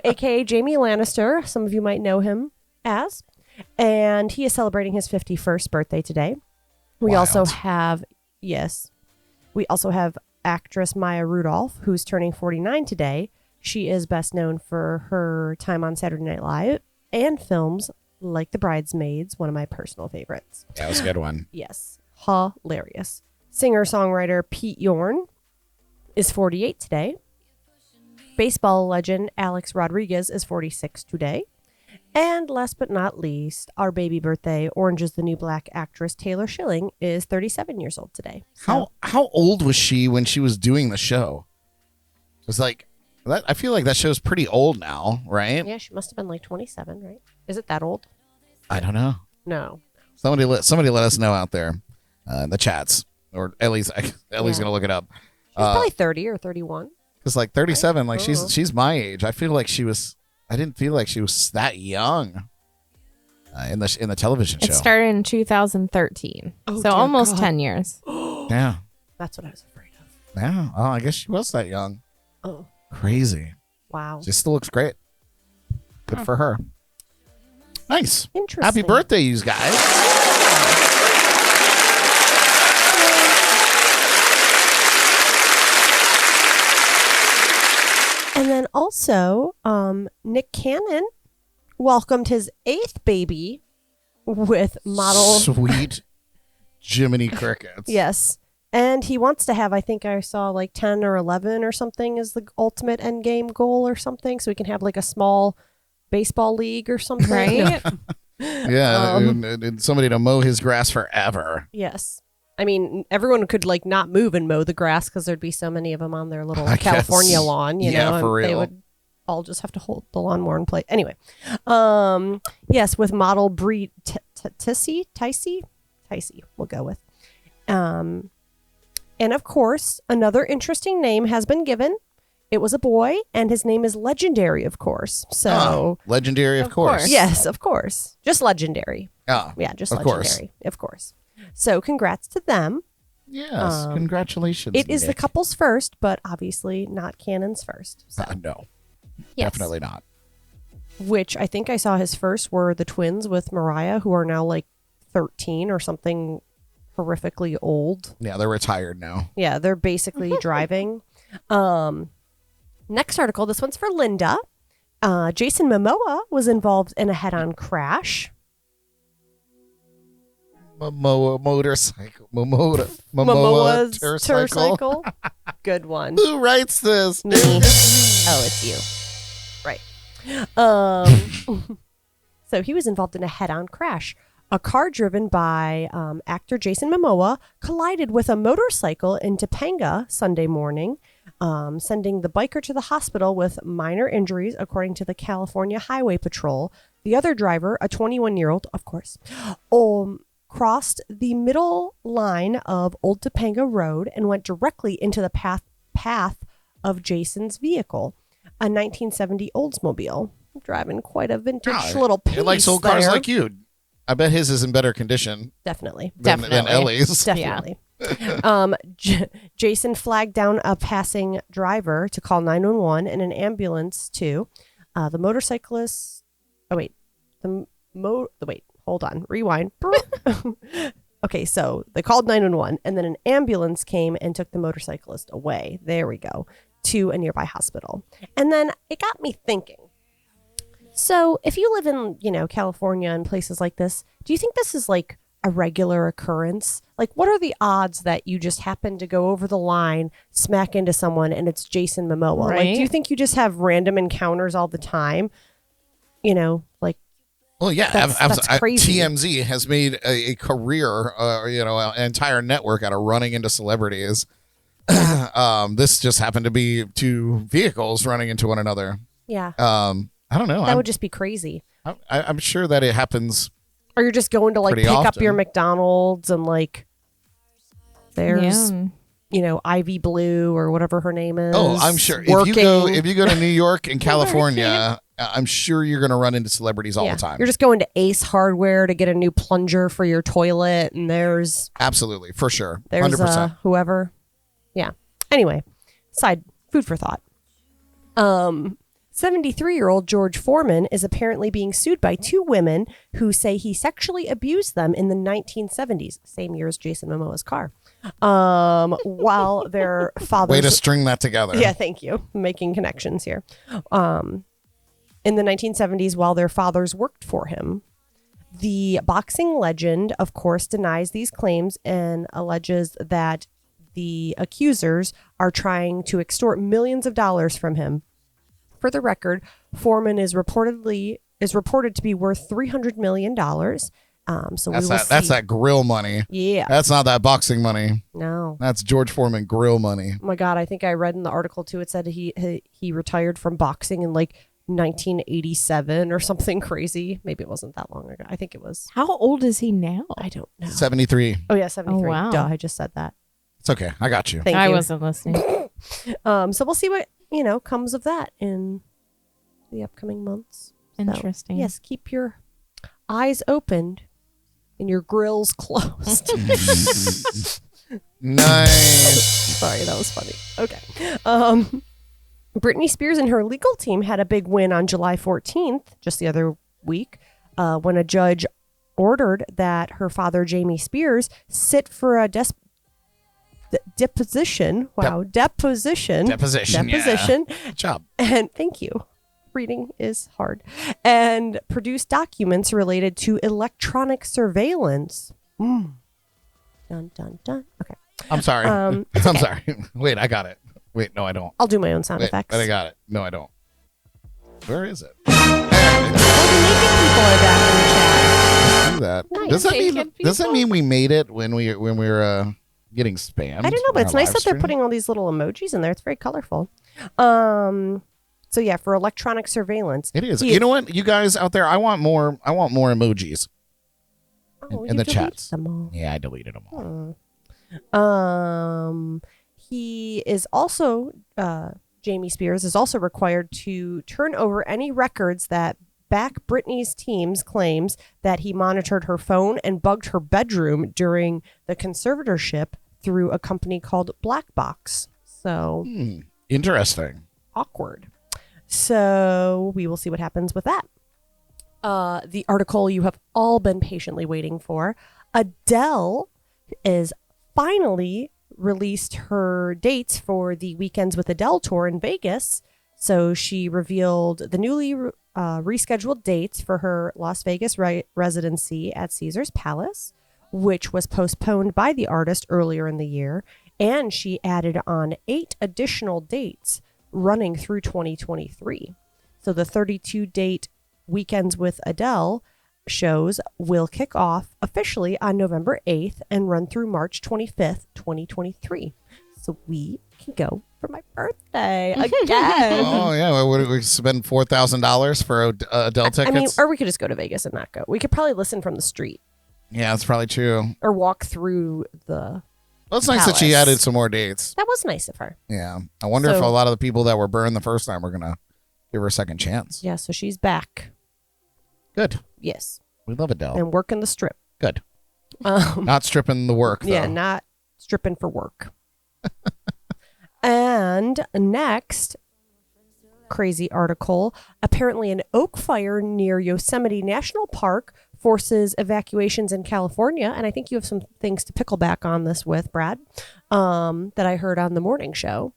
A.k.a. Jaime Lannister. Some of you might know him as. And he is celebrating his 51st birthday today. We Wild. also have, we also have actress Maya Rudolph, who's turning 49 today. She is best known for her time on Saturday Night Live and films like The Bridesmaids, one of my personal favorites. That was a good one. Yes. Hilarious. Singer-songwriter Pete Yorn is 48 today. Baseball legend Alex Rodriguez is 46 today. And last but not least, our baby birthday, Orange is the New Black actress Taylor Schilling is 37 years old today. So, How old was she when she was doing the show? It was like that. I feel like that show's pretty old now, right? yeah, she must have been like 27, right? Is it that old? I don't know. No. Somebody let us know out there in the chats, or Ellys gonna look it up. She's probably 30 or 31. It's like 37. Like Oh. she's my age. I didn't feel like she was that young in the television It show. started in 2013. Oh, so dear almost God. 10 years. Yeah. That's what I was afraid of. Yeah. Oh, I guess she was that young. Oh, Crazy. wow. She still looks great. Good for her. Nice. Interesting. Happy birthday, you guys. And then also, Nick Cannon welcomed his 8th baby with model. Sweet Jiminy Crickets. Yes. And he wants to have, I think I saw like 10 or 11 or something is the ultimate end game goal or something. So we can have like a small baseball league or something. Right? Yeah. And somebody to mow his grass forever. Yes. I mean, everyone could like not move and mow the grass because there'd be so many of them on their little I guess. California lawn, you Yeah, know, for and they real. would all just have to hold the lawnmower in place. Anyway, yes, with model Bree Ticey, we'll go with. And of course, another interesting name has been given. It was a boy, and his name is Legendary, of course. So, Oh, legendary, of course. yes, of course, just Legendary. Oh, Yeah, just of Legendary, of course. So, congrats to them. Yes. Congratulations. It is the Nick. couple's first, but obviously not Cannon's first. So, No. yes. Definitely not. Which I think I saw his first were the twins with Mariah, who are now like 13 or something horrifically old. Yeah, they're retired now. Yeah, they're basically driving. Next article, this one's for Linda. Jason Momoa was involved in a head-on crash. Motorcycle. Momoa's Motorcycle. Good one. Who writes this? Me. Oh, it's you. Right. So he was involved in a head-on crash. A car driven by actor Jason Momoa collided with a motorcycle in Topanga Sunday morning, sending the biker to the hospital with minor injuries, according to the California Highway Patrol. The other driver, a 21-year-old, of course, crossed the middle line of Old Topanga Road and went directly into the path of Jason's vehicle, a 1970 Oldsmobile. Driving quite a vintage little piece. It likes old cars there. like you. I bet his is in better condition Definitely. than Definitely. Ellys. Definitely. Jason flagged down a passing driver to call 911 and an ambulance too. The motorcyclist. Oh wait, wait. Hold on. Rewind. Okay, so they called 911 and then an ambulance came and took the motorcyclist away. There we go, to a nearby hospital. And then it got me thinking. So if you live in, California and places like this, do you think this is like a regular occurrence? Like, what are the odds that you just happen to go over the line, smack into someone, and it's Jason Momoa? Like, Right. do you think you just have random encounters all the time? Like, Well, yeah, That's crazy. TMZ has made a career, an entire network out of running into celebrities. This just happened to be two vehicles running into one another. yeah, I don't know. that would just be crazy. I'm sure that it happens. Or you're just going to like Pretty pick up often. your McDonald's and like there's Yeah. Ivy Blue or whatever her name is. Oh, I'm sure working. if you go to New York and California, I'm sure you're going to run into celebrities all Yeah. the time. You're just going to Ace Hardware to get a new plunger for your toilet, and there's Absolutely, for sure, there's 100%. whoever. Yeah. Anyway, food for thought. 73-year-old George Foreman is apparently being sued by two women who say he sexually abused them in the 1970s, same year as Jason Momoa's car. While their fathers Way to string that together. Yeah, thank you. Making connections here. In the 1970s, while their fathers worked for him. The boxing legend, of course, denies these claims and alleges that the accusers are trying to extort millions of dollars from him. For the record, Foreman is reported to be worth $300 million. So That's that grill money. Yeah. That's not that boxing money. No. That's George Foreman grill money. Oh my God, I think I read in the article too. It said he retired from boxing in like 1987 or something crazy. Maybe it wasn't that long ago. I think it was. How old is he now? I don't know. 73. Oh yeah, 73. Oh, wow. Duh, I just said that. It's okay. I got you. Thank I you. wasn't listening. So we'll see what comes of that in the upcoming months. Interesting. So, yes, keep your eyes opened and your grills closed. Nice. Sorry, that was funny. Okay. Britney Spears and her legal team had a big win on July 14th, just the other week, when a judge ordered that her father, Jamie Spears, sit for a deposition. Wow, deposition. Deposition. Deposition. Yeah. Good job. And thank you. Reading is hard. And produce documents related to electronic surveillance. Dun, dun, dun. Okay. I'm sorry. I'm sorry. Wait, I got it. Wait, no, I don't. I'll do my own sound Wait, effects. but I got it. No, I don't. Where is it? Oh, the naked people are back in the chat. Do that. Nice. Does that mean we made it when we were getting spammed? I don't know, but it's on our nice that they're live putting all these little emojis in there. It's very colorful. So yeah, for electronic surveillance. stream? It is. You know what, you guys out there, I want more emojis in the you chats. deleted them all. Yeah, I deleted them all. He is also Jamie Spears is also required to turn over any records that back Britney's team's claims that he monitored her phone and bugged her bedroom during the conservatorship through a company called Black Box. So Interesting. awkward. So we will see what happens with that. The article you have all been patiently waiting for. Adele is finally released her dates for the Weekends with Adele tour in Vegas. So she revealed the newly rescheduled dates for her Las Vegas residency at Caesars Palace, which was postponed by the artist earlier in the year. And she added on 8 additional dates running through 2023. So the 32-date Weekends with Adele shows will kick off officially on November 8th and run through March 25th, 2023. So we can go for my birthday again. Oh yeah, well, would we spend $4,000 for Adele tickets? I mean, or we could just go to Vegas and not go. We could probably listen from the street yeah, that's probably true. or walk through the. Well, it's nice that she Palace. added some more dates. That was nice of her. Yeah, I wonder if So- a lot of the people that were burned the first time were gonna give her a second chance. Yeah, so she's back. Good. Yes, We love Adele. and working the strip. Good. Not stripping the work, though. Yeah, not stripping for work. And next, crazy article. Apparently, an oak fire near Yosemite National Park forces evacuations in California. And I think you have some things to pickle back on this with, Brad, that I heard on the morning show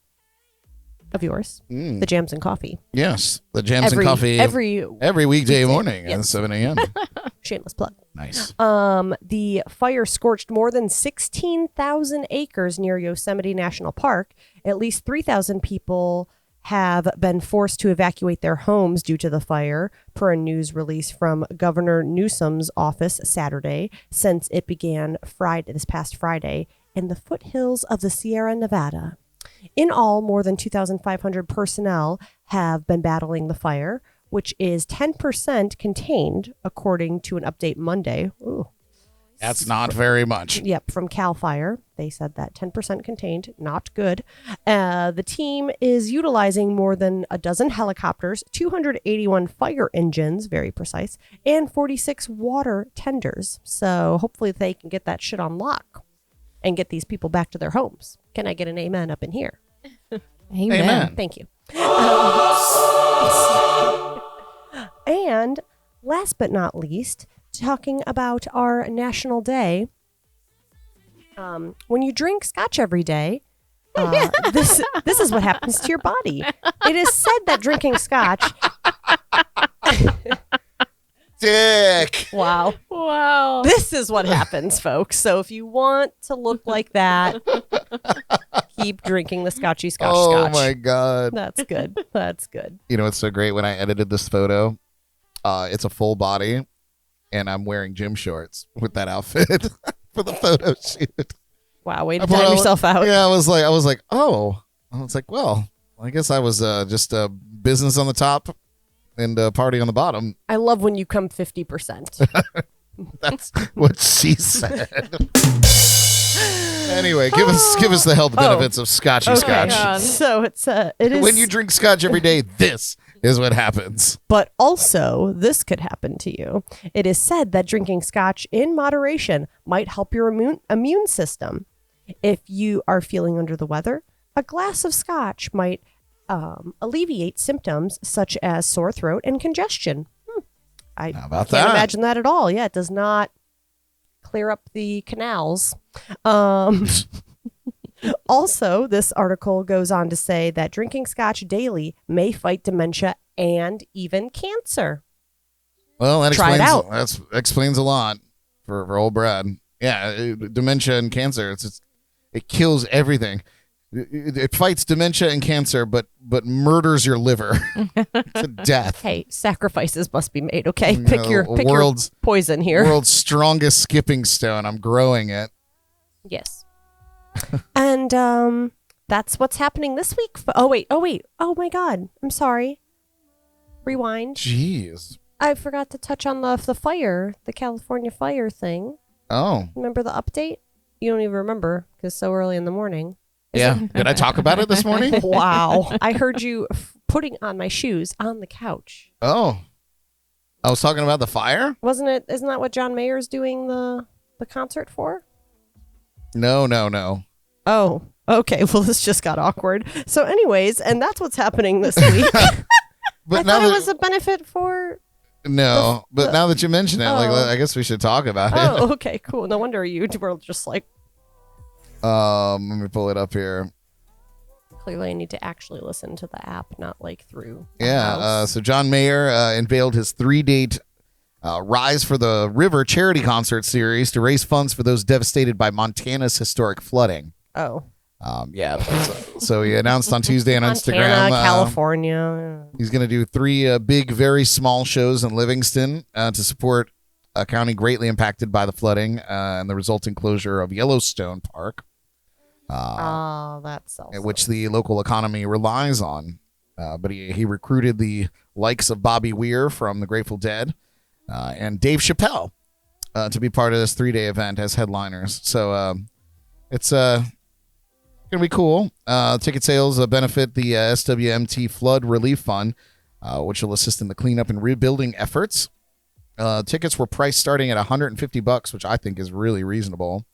of yours, the Jams and Coffee. Yes, the Jams and Coffee every weekday morning Yes. at 7 a.m. shameless plug. Nice. The fire scorched more than 16,000 acres near Yosemite National Park. At least 3,000 people have been forced to evacuate their homes due to the fire, per a news release from Governor Newsom's office Saturday, since it began this past Friday in the foothills of the Sierra Nevada. In all, more than 2,500 personnel have been battling the fire, which is 10% contained, according to an update Monday. Ooh. That's not very much. Yep, from CAL FIRE. They said that 10% contained, not good. The team is utilizing more than a dozen helicopters, 281 fire engines, very precise, and 46 water tenders. So hopefully they can get that shit on lock and get these people back to their homes. Can I get an amen up in here? Amen. Amen. Thank you. And last but not least, talking about our national day. When you drink scotch every day, this is what happens to your body. It is said that drinking scotch dick. Wow. Wow. This is what happens, folks. So if you want to look like that, keep drinking the Scotchy Scotch Oh Scotch. my God. That's good. That's good. You know what's so great? When I edited this photo, it's a full body, and I'm wearing gym shorts with that outfit for the photo shoot. Wow, way to time yourself out. Yeah, I was like, oh. I was like, well, I guess I was just business on the top and party on the bottom. I love when you come 50%. That's what she said. Anyway, give us the health benefits of Scotchy Scotch. God. So it is. When you drink Scotch every day, this is what happens. But also, this could happen to you. It is said that drinking Scotch in moderation might help your immune system. If you are feeling under the weather, a glass of Scotch might alleviate symptoms such as sore throat and congestion. I How about can't that? imagine that at all. Yeah, it does not clear up the canals. Also, this article goes on to say that drinking Scotch daily may fight dementia and even cancer. Well, that Try it explains out. that explains a lot for old Brad. Yeah, dementia and cancer. It kills everything. It fights dementia and cancer, but murders your liver to death. Hey, sacrifices must be made, okay? You Pick know, your poison here. World's strongest skipping stone. I'm growing it. Yes. And that's what's happening this week. Oh, wait. Oh, my God. I'm sorry. Rewind. Jeez. I forgot to touch on the fire, the California fire thing. Oh. Remember the update? You don't even remember because so early in the morning. Yeah. Did I talk about it this morning? Wow. I heard you putting on my shoes on the couch. Oh. I was talking about the fire? Wasn't it? Isn't that what John Mayer's doing the concert for? No. Oh, okay. Well, this just got awkward. So anyways, and that's what's happening this week. But I thought it was a benefit for... No, but now that you mention it, I guess we should talk about it. Oh, okay, cool. No wonder you were just like... Let me pull it up here. Clearly, I need to actually listen to the app, not like through the Yeah, house. so John Mayer unveiled his 3-date Rise for the River charity concert series to raise funds for those devastated by Montana's historic flooding. Oh. Yeah, so he announced on Tuesday on Montana, Instagram. California. He's going to do 3 big, very small shows in Livingston to support a county greatly impacted by the flooding and the resulting closure of Yellowstone Park. That's also... Which the local economy relies on. But he recruited the likes of Bobby Weir from the Grateful Dead and Dave Chappelle to be part of this 3-day event as headliners. So it's going to be cool. Ticket sales benefit the SWMT Flood Relief Fund, which will assist in the cleanup and rebuilding efforts. Tickets were priced starting at $150, which I think is really reasonable.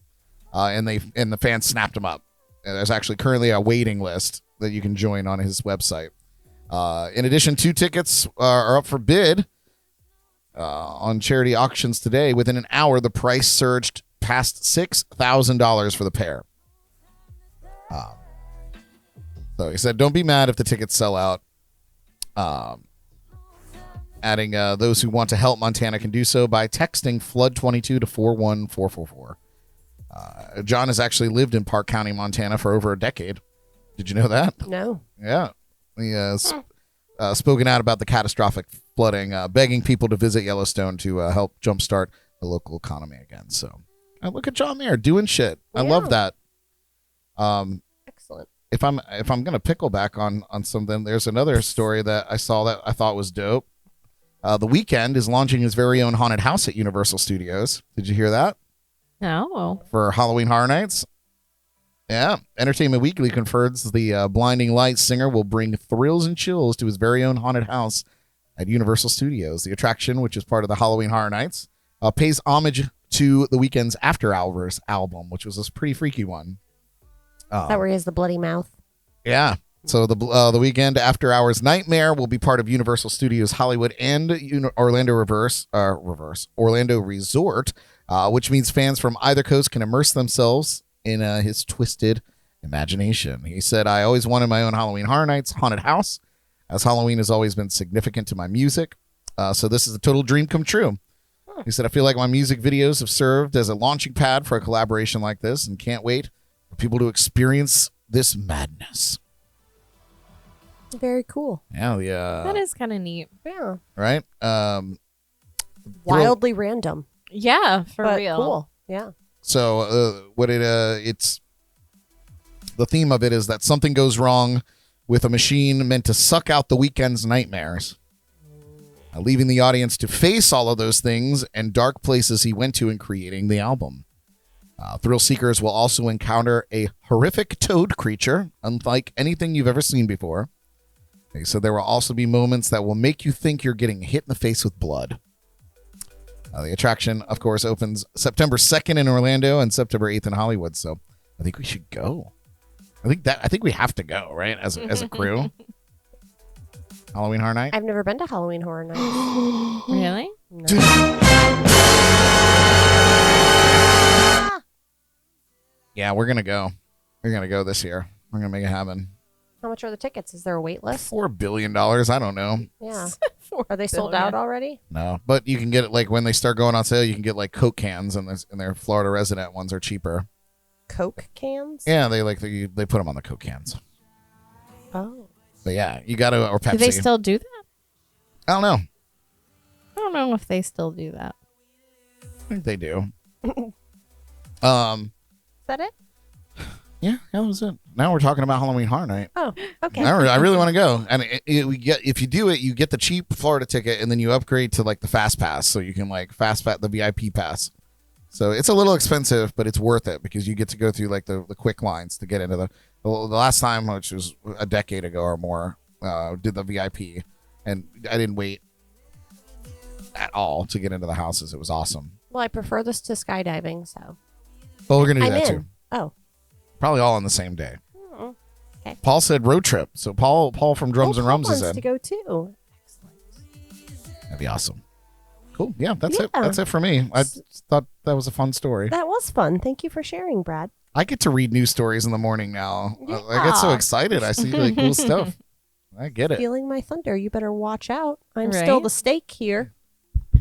And the fans snapped them up. There's actually currently a waiting list that you can join on his website. In addition, 2 tickets are up for bid on charity auctions today. Within an hour, the price surged past $6,000 for the pair. So he said, don't be mad if the tickets sell out. Adding those who want to help Montana can do so by texting FLOOD22 to 41444. John has actually lived in Park County, Montana for over a decade. Did you know that? No. Yeah. He has spoken out about the catastrophic flooding, begging people to visit Yellowstone to help jumpstart the local economy again. So look at John Mayer doing shit. I love that. Excellent. If I'm gonna pickle back on something, there's another story that I saw that I thought was dope. The Weeknd is launching his very own haunted house at Universal Studios. Did you hear that? No. For Halloween Horror Nights. Yeah. Entertainment Weekly confirms the Blinding Lights singer will bring thrills and chills to his very own haunted house at Universal Studios. The attraction, which is part of the Halloween Horror Nights, pays homage to The Weeknd's After Hours album, which was a pretty freaky one. Is that where he has the bloody mouth? Yeah. So the Weeknd After Hours Nightmare will be part of Universal Studios Hollywood and Orlando Orlando Resort, which means fans from either coast can immerse themselves in his twisted imagination. He said, I always wanted my own Halloween Horror Nights haunted house, as Halloween has always been significant to my music. So this is a total dream come true. He said, I feel like my music videos have served as a launching pad for a collaboration like this and can't wait for people to experience this madness. Very cool. Yeah. That is kind of neat. Yeah. Right? Wildly random. Yeah, for but real. Cool. Yeah. So it's the theme of it is that something goes wrong with a machine meant to suck out the weekend's nightmares, leaving the audience to face all of those things and dark places he went to in creating the album. Thrill seekers will also encounter a horrific toad creature, unlike anything you've ever seen before. So there will also be moments that will make you think you're getting hit in the face with blood. The attraction, of course, opens September 2nd in Orlando and September 8th in Hollywood. So I think we should go. I think we have to go, right? As a crew. Halloween Horror Night. I've never been to Halloween Horror Nights. Really? No. Yeah, we're gonna go. We're gonna go this year. We're gonna make it happen. How much are the tickets? Is there a wait list? $4 billion. I don't know. Yeah. Are they sold out already? No, but you can get it like when they start going on sale. You can get like Coke cans, and their Florida resident ones are cheaper. Coke cans? Yeah, they put them on the Coke cans. Oh. But yeah, you got to or Pepsi. Do they still do that? I don't know. I don't know if they still do that. I think they do. Is that it? Yeah, that was it. Now we're talking about Halloween Horror Night. Oh, okay. I really want to go, and if you do it, you get the cheap Florida ticket, and then you upgrade to like the Fast Pass, so you can like Fast Pass the VIP pass. So it's a little expensive, but it's worth it because you get to go through like the quick lines to get into the last time, which was a decade ago or more, did the VIP, and I didn't wait at all to get into the houses. It was awesome. Well, I prefer this to skydiving, so. Well, we're gonna do I'm that in. too. Oh. Probably all on the same day. Okay. Paul said road trip, so Paul from Drums and Paul Rums is wants in. to go too. Excellent. That'd be awesome. Cool. Yeah, that's it. Yeah. That's it for me. I just thought that was a fun story. That was fun. Thank you for sharing, Brad. I get to read news stories in the morning now. I get so Yeah. excited. I see like cool stuff. I get it. Feeling my thunder. You better watch out. I'm Right? still the stake here.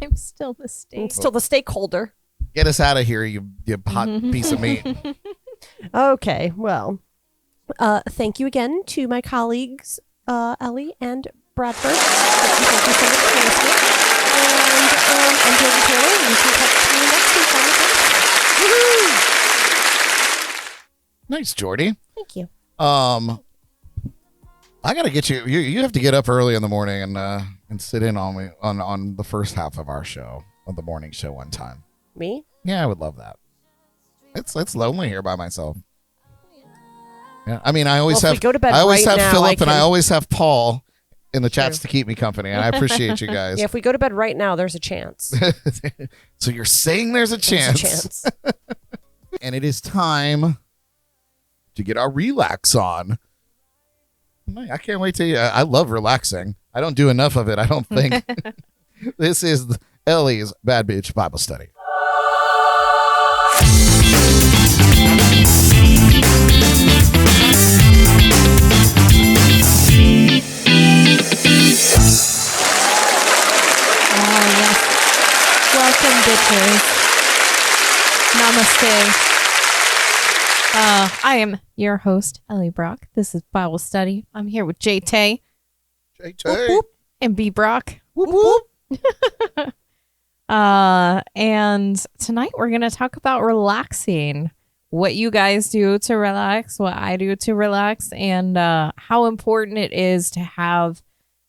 I'm still the I'm state. still the stakeholder. Get us out of here, you hot piece of meat. Okay, well, thank you again to my colleagues, Ellie and Bradford. Thank you so much for listening. And I'm Jordy Taylor. You can catch me next week on the podcast. Nice, Jordy. Thank you. I gotta get you. You have to get up early in the morning and sit in on me on the first half of our show, of the morning show one time. Me? Yeah, I would love that. It's lonely here by myself. Yeah, I mean, I always Well, if have. we go to bed I always right have now, Philip, I and I can- always have Paul in the chats to keep me company, and I appreciate you guys. Yeah, if we go to bed right now, there's a chance. So you're saying there's a chance. There's a chance. And it is time to get our relax on. I can't wait to. I love relaxing. I don't do enough of it, I don't think. This is Ellys Bad Bitch Bible Study. Oh, yes. Welcome, bitches. Namaste. I am your host, Ellie Brock. This is Bible Study. I'm here with Jay Tay JT. and B Brock. Whoop, whoop. And tonight we're going to talk about relaxing. What you guys do to relax, what I do to relax, and how important it is to have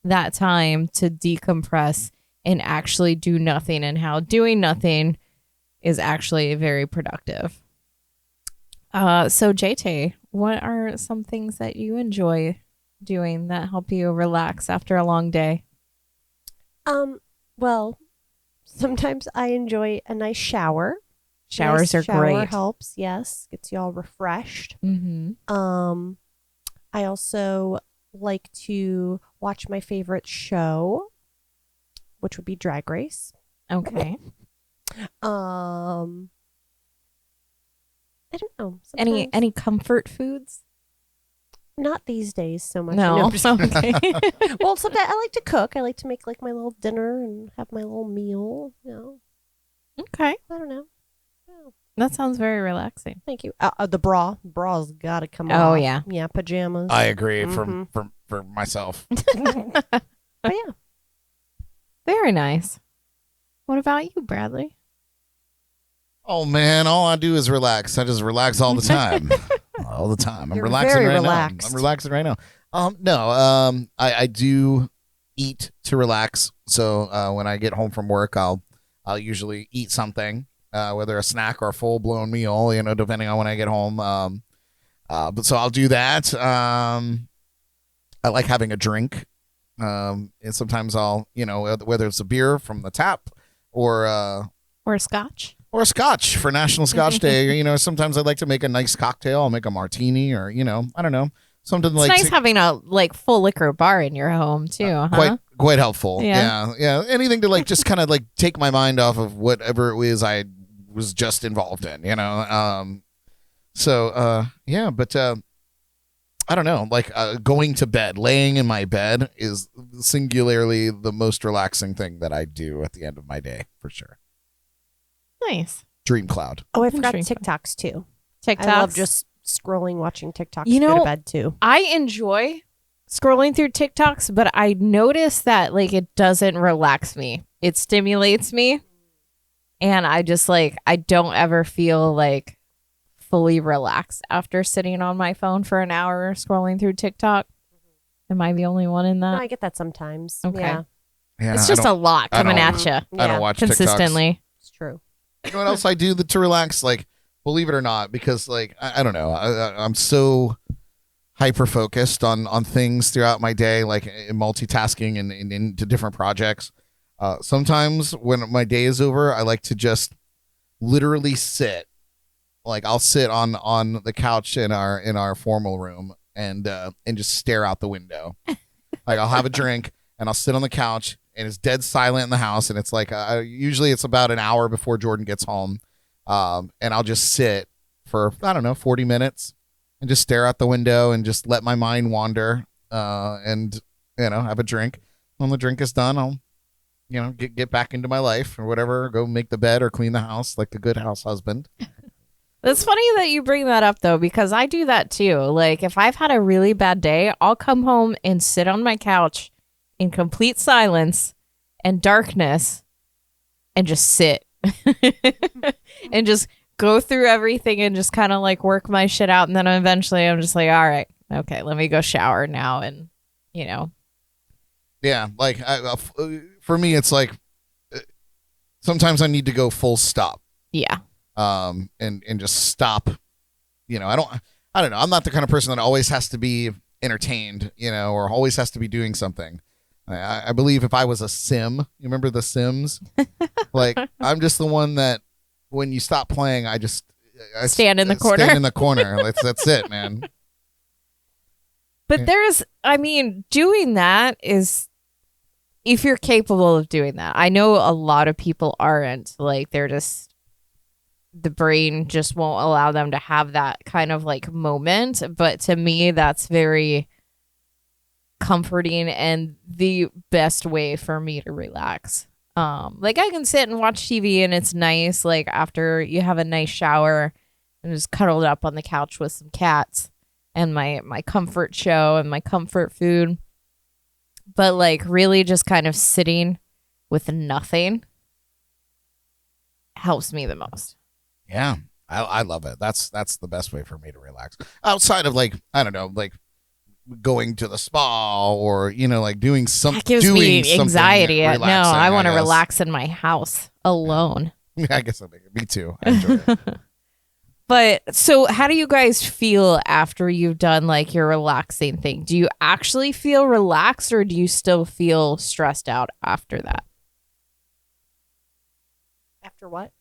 that time to decompress and actually do nothing, and how doing nothing is actually very productive. So JT, what are some things that you enjoy doing that help you relax after a long day? Well, sometimes I enjoy a nice shower. Showers are Shower great. helps, yes. Gets you all refreshed. Mm-hmm. I also like to watch my favorite show, which would be Drag Race. Okay. I don't know. Any comfort foods? Not these days so much. No. I'm just- Okay. well, sometimes I like to cook. I like to make like my little dinner and have my little meal. Okay. I don't know. That sounds very relaxing. Thank you. The bra's got to come Oh, off. yeah. Yeah, pajamas. I agree Mhm. for myself. But yeah. Very nice. What about you, Bradley? Oh man, all I do is relax. I just relax all the time. All the time. I'm You're relaxing very right relaxed. now. I'm relaxing right now. No, I do eat to relax. So when I get home from work, I'll usually eat something, whether a snack or a full blown meal, depending on when I get home. But so I'll do that. I like having a drink. And sometimes I'll, whether it's a beer from the tap or Scotch? or scotch for National Scotch Day. Sometimes I like to make a nice cocktail. I'll make a martini or, I don't know, something It's like nice having a full liquor bar in your home too, huh? quite helpful. Yeah. Yeah. Anything to just kind of take my mind off of whatever it is I was just involved in, but I don't know, going to bed, laying in my bed is singularly the most relaxing thing that I do at the end of my day, for sure. Nice. Dream cloud. Oh, I forgot Dream TikToks too. TikToks. I love just scrolling, watching TikToks You to go know- to bed too. I enjoy scrolling through TikToks, but I notice that it doesn't relax me. It stimulates me. And I just I don't ever feel fully relaxed after sitting on my phone for an hour scrolling through TikTok. Am I the only one in No, that? I get that sometimes. Okay. Yeah, Yeah, It's just a lot I coming don't- at you I Yeah. don't watch consistently. it's true. You know what else I do to relax? Believe it or not, because I don't know, I'm so hyper focused on things throughout my day, in multitasking and into different projects. Sometimes when my day is over, I like to just literally sit. I'll sit on the couch in our formal room and just stare out the window. I'll have a drink and I'll sit on the couch and it's dead silent in the house, and it's usually it's about an hour before Jordan gets home, and I'll just sit for 40 minutes and just stare out the window and just let my mind wander, and have a drink. When the drink is done, I'll get back into my life or whatever, go make the bed or clean the house like a good house husband. It's funny that you bring that up though, because I do that too. If I've had a really bad day, I'll come home and sit on my couch in complete silence and darkness and just sit and just go through everything and just kind of work my shit out. And then eventually I'm just all right, okay, let me go shower now. And, Yeah. For me, it's sometimes I need to go full stop. yeah. And just stop. I don't know. I'm not the kind of person that always has to be entertained, or always has to be doing something. I believe if I was a sim, you remember The Sims? I'm just the one that when you stop playing, I Stand in the corner. Stand in the corner. That's it, man. But doing that is, if you're capable of doing that. I know a lot of people aren't. They're just, the brain just won't allow them to have that kind of moment. But to me, that's very comforting and the best way for me to relax. I can sit and watch TV and it's nice, after you have a nice shower and just cuddled up on the couch with some cats and my comfort show and my comfort food. But really just kind of sitting with nothing helps me the most. Yeah. I love it. That's the best way for me to relax. Outside of I don't know, going to the spa or doing something. That gives doing me something anxiety. No, relaxing, I want to guess. relax in my house alone. I guess me too. I enjoy it. But so how do you guys feel after you've done your relaxing thing? Do you actually feel relaxed or do you still feel stressed out after that? After what?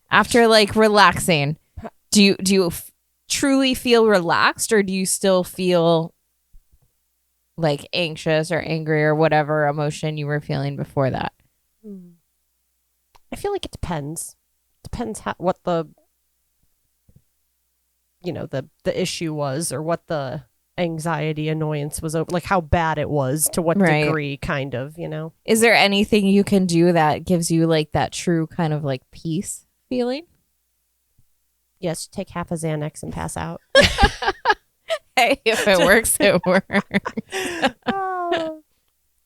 After relaxing, do you truly feel relaxed or do you still feel anxious or angry or whatever emotion you were feeling before that? I feel like it depends. Depends what the the issue was or what the anxiety, annoyance was over, like how bad it was, to what Right. degree, kind of, you know. Is there anything you can do that gives you like that true kind of like peace feeling? Yes, take half a Xanax and pass out. Hey, if it works, it works.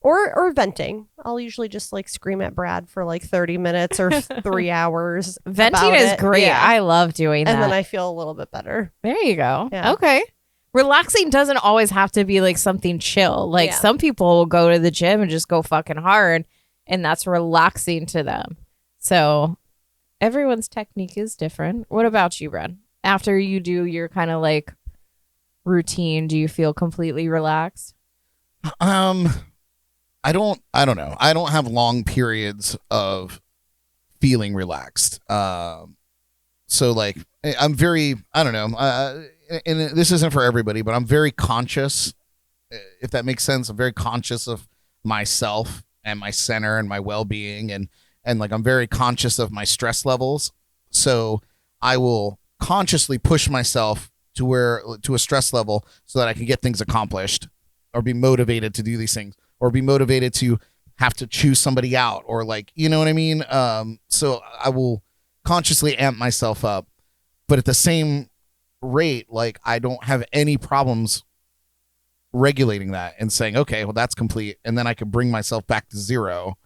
Or venting. I'll usually just like scream at Brad for like 30 minutes or 3 hours. Venting about is it. great. Yeah. I love doing that. And then I feel a little bit better. There you go. Yeah. Okay. Relaxing doesn't always have to be like something chill. Like Yeah. some people will go to the gym and just go fucking hard, and that's relaxing to them. So everyone's technique is different. What about you, Brad? After you do your kind of like routine, do you feel completely relaxed? I don't know. I don't have long periods of feeling relaxed. So like I'm very, I don't know. And this isn't for everybody, but I'm very conscious, if that makes sense. I'm very conscious of myself and my center and my well-being, and like I'm very conscious of my stress levels. So I will consciously push myself to a stress level so that I can get things accomplished, or be motivated to do these things, or be motivated to have to choose somebody out, or like, you know what I mean? So I will consciously amp myself up, but at the same rate, like I don't have any problems regulating that and saying, okay, well, that's complete. And then I can bring myself back to zero.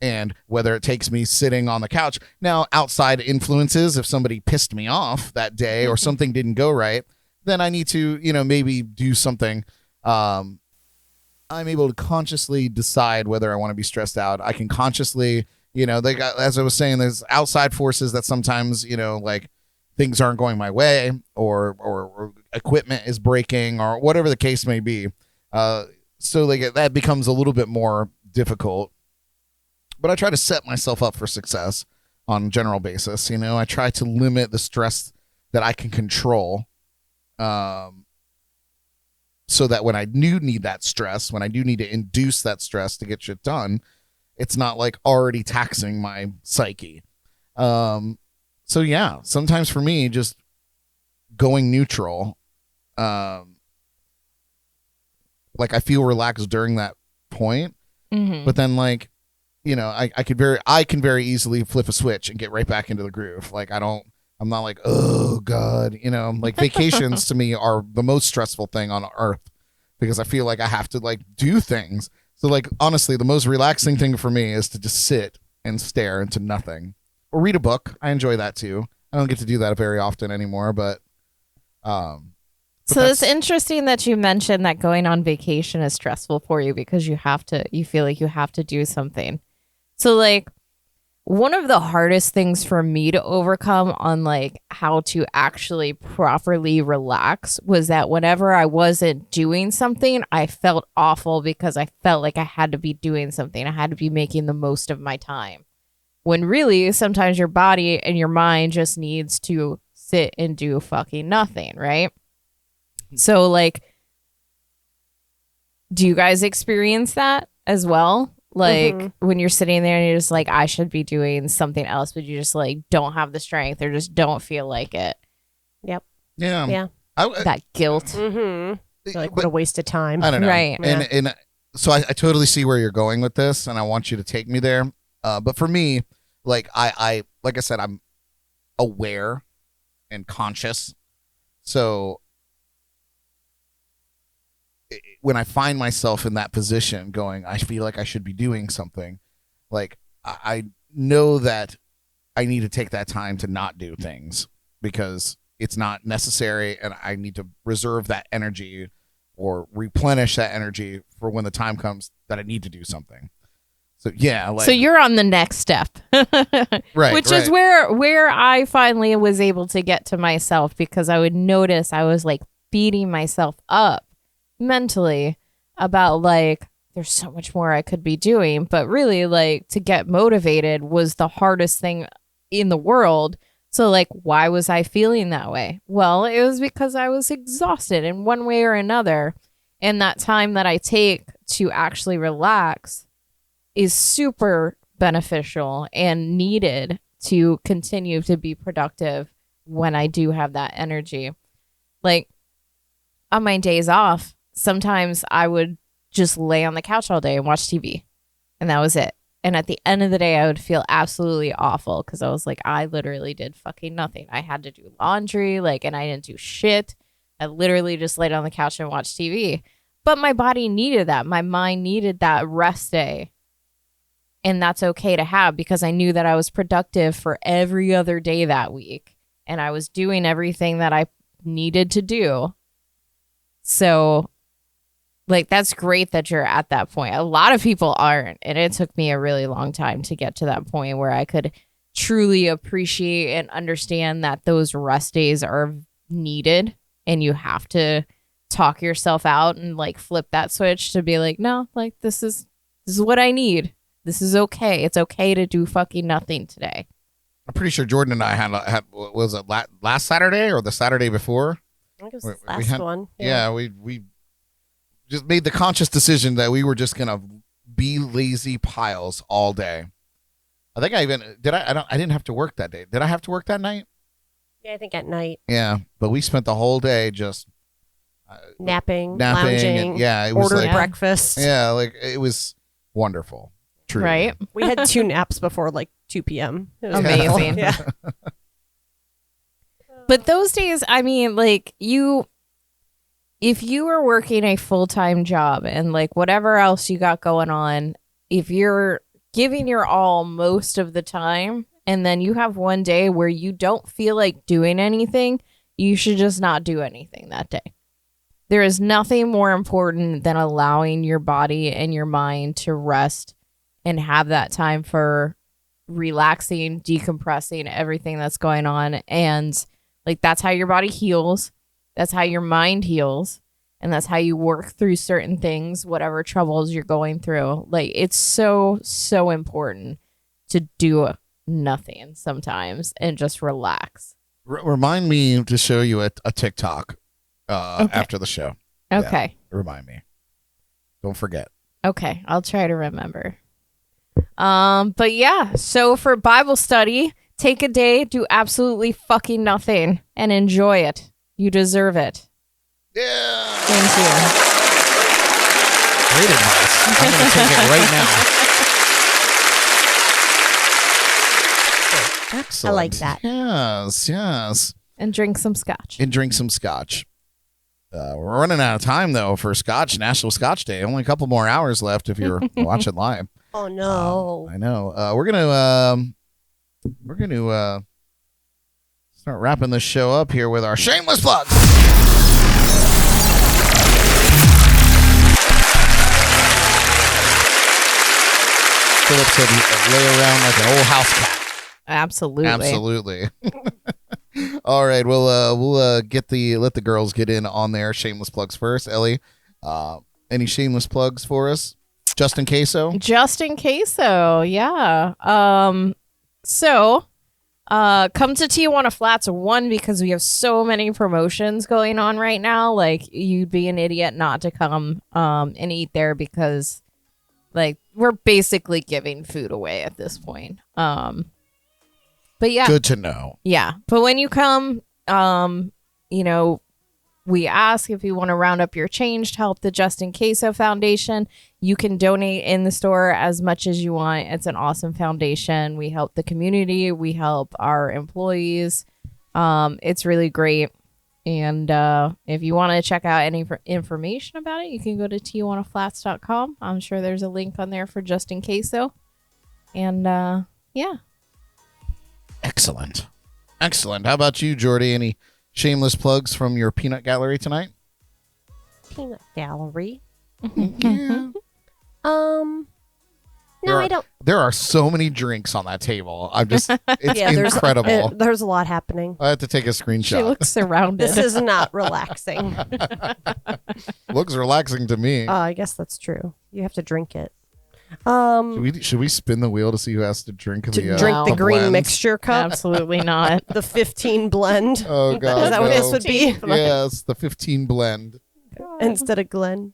And whether it takes me sitting on the couch now, outside influences, if somebody pissed me off that day or something didn't go right, then I need to, maybe do something. I'm able to consciously decide whether I want to be stressed out. I can consciously, as I was saying, there's outside forces that sometimes, like things aren't going my way, or equipment is breaking, or whatever the case may be. So like that becomes a little bit more difficult. But I try to set myself up for success on a general basis. I try to limit the stress that I can control, so that when I do need that stress, when I do need to induce that stress to get shit done, it's not like already taxing my psyche. So yeah, sometimes for me, just going neutral, like I feel relaxed during that point, but then like, I can very easily flip a switch and get right back into the groove. Like I'm not like, oh God, like vacations to me are the most stressful thing on earth, because I feel like I have to like do things. So like, honestly, the most relaxing thing for me is to just sit and stare into nothing, or read a book. I enjoy that too. I don't get to do that very often anymore, but so it's interesting that you mentioned that going on vacation is stressful for you because you feel like you have to do something. So like one of the hardest things for me to overcome on like how to actually properly relax was that whenever I wasn't doing something, I felt awful because I felt like I had to be doing something. I had to be making the most of my time. When really, sometimes your body and your mind just needs to sit and do fucking nothing, right? So like, do you guys experience that as well? Like when you're sitting there and you're just like, I should be doing something else, but you just like don't have the strength or just don't feel like it. Yep. yeah, Yeah. That guilt. Mm-hmm. Like, what a waste of time. I don't know. Right. And so I totally see where you're going with this, and I want you to take me there. But for me, like like I said, I'm aware and conscious. So when I find myself in that position going, I feel like I should be doing something, like I know that I need to take that time to not do things because it's not necessary, and I need to reserve that energy or replenish that energy for when the time comes that I need to do something. So yeah, like, So you're on the next step. right, Which is where I finally was able to get to myself, because I would notice I was like beating myself up mentally about like there's so much more I could be doing, but really like to get motivated was the hardest thing in the world. So like, why was I feeling that way? Well, it was because I was exhausted in one way or another, and that time that I take to actually relax is super beneficial and needed to continue to be productive when I do have that energy. Like, on my days off, sometimes I would just lay on the couch all day and watch TV. And that was it. And at the end of the day, I would feel absolutely awful because I was like, I literally did fucking nothing. I had to do laundry, like, and I didn't do shit. I literally just laid on the couch and watched TV. But my body needed that. My mind needed that rest day. And that's okay to have because I knew that I was productive for every other day that week. And I was doing everything that I needed to do. So, like, that's great that you're at that point. A lot of people aren't. And it took me a really long time to get to that point where I could truly appreciate and understand that those rest days are needed. And you have to talk yourself out and, like, flip that switch to be like, no, like, this is what I need. This is okay. It's okay to do fucking nothing today. I'm pretty sure Jordan and I had was it last Saturday or the Saturday before? I think it was the last one. Yeah, we just made the conscious decision that we were just gonna be lazy piles all day. I think I didn't have to work that day. Did I have to work that night? Yeah, I think at night. Yeah, but we spent the whole day just Napping, lounging. lounging. Yeah, it was ordered like, breakfast. yeah, like it was wonderful. Truly. Right? We had 2 naps before like 2 p.m. It was Amazing. wonderful. Yeah. But those days, I mean, like, if you are working a full-time job and, like, whatever else you got going on, if you're giving your all most of the time and then you have one day where you don't feel like doing anything, you should just not do anything that day. There is nothing more important than allowing your body and your mind to rest and have that time for relaxing, decompressing, everything that's going on. And, like, that's how your body heals. That's how your mind heals. And that's how you work through certain things, whatever troubles you're going through. Like, it's so, so important to do nothing sometimes and just relax. Remind me to show you a TikTok Okay. after the show. Okay. Yeah, remind me. Don't forget. Okay. I'll try to remember. But yeah, so for Bible study, take a day, do absolutely fucking nothing and enjoy it. You deserve it. Yeah. Thank you. Great advice. I'm going to take it right now. Excellent. I like that. Yes. And drink some scotch. And drink some scotch. We're running out of time, though, for Scotch, National Scotch Day. Only a couple more hours left if you're watching live. Oh no. I know. We're gonna start wrapping this show up here with our shameless plugs. Philip said he'd lay around like an old house cat. Absolutely. All right, we'll let the girls get in on their shameless plugs first. Ellie, any shameless plugs for us? Just in case so. Yeah. So come to Tijuana Flats, one, because we have so many promotions going on right now. Like, you'd be an idiot not to come and eat there because, like, we're basically giving food away at this point. But yeah. Good to know. Yeah. But when you come, we ask if you want to round up your change to help the Just In Queso Foundation. You can donate in the store as much as you want. It's an awesome foundation. We help the community. We help our employees. It's really great. And if you want to check out any information about it, you can go to tijuanaflats.com. I'm sure there's a link on there for Just In Queso. And yeah. Excellent. How about you, Jordy? Any shameless plugs from your peanut gallery tonight? Peanut gallery. Yeah. No, I don't. There are so many drinks on that table. It's There's incredible. there's a lot happening. I have to take a She screenshot. looks surrounded. This is not relaxing. Looks relaxing to me. I guess that's true. You have to drink it. Should we spin the wheel to see who has to drink To the drink the green blend? mixture cup, Absolutely not. the 15 blend. Oh god. Is that what no. this would be? Yes, the 15 blend. Instead of Glen.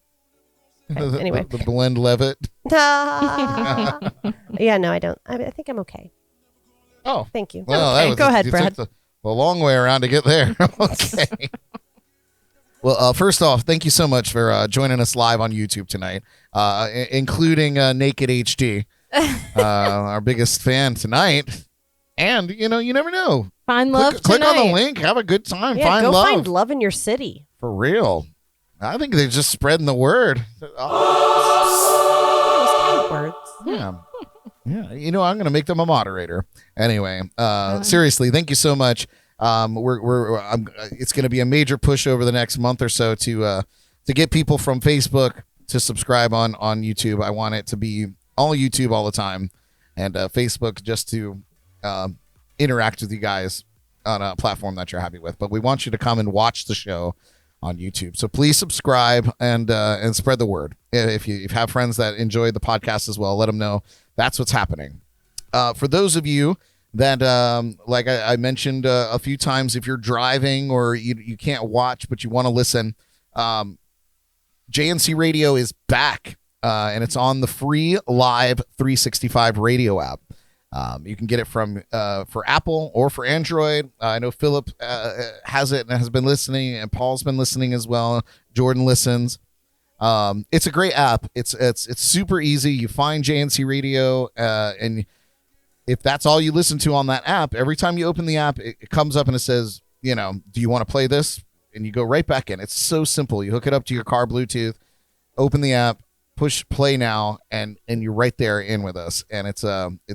Okay, anyway. the GLENLIVET. Yeah, no, I don't. I think I'm okay. Oh, Thank you. well, Okay, go ahead, you Brad. took the long way around to get there. Okay. Well, first off, thank you so much for joining us live on YouTube tonight, including Naked HD, our biggest fan tonight. And, you never know. Find love Click on the tonight. link. Have a good time. Yeah, find go love. find love in your city. For real. I think they're just spreading the word. Words. Yeah. Yeah. I'm going to make them a moderator. Anyway, seriously, thank you so much. It's going to be a major push over the next month or so to get people from Facebook to subscribe on YouTube. I want it to be all YouTube all the time, and Facebook just to interact with you guys on a platform that you're happy with. But we want you to come and watch the show on YouTube. So please subscribe and spread the word. If you have friends that enjoy the podcast as well, let them know that's what's happening. For those of you that, like I mentioned a few times, if you're driving or you can't watch but you want to listen, JNC Radio is back, and it's on the free Live 365 radio app. You can get it from for Apple or for Android. I know Philip has it and has been listening, and Paul's been listening as well. Jordan listens. It's a great app. It's super easy. You find JNC Radio, and if that's all you listen to on that app, every time you open the app, it comes up and it says, do you want to play this? And you go right back in. It's so simple. You hook it up to your car Bluetooth, open the app, push play now, and you're right there in with us. And it's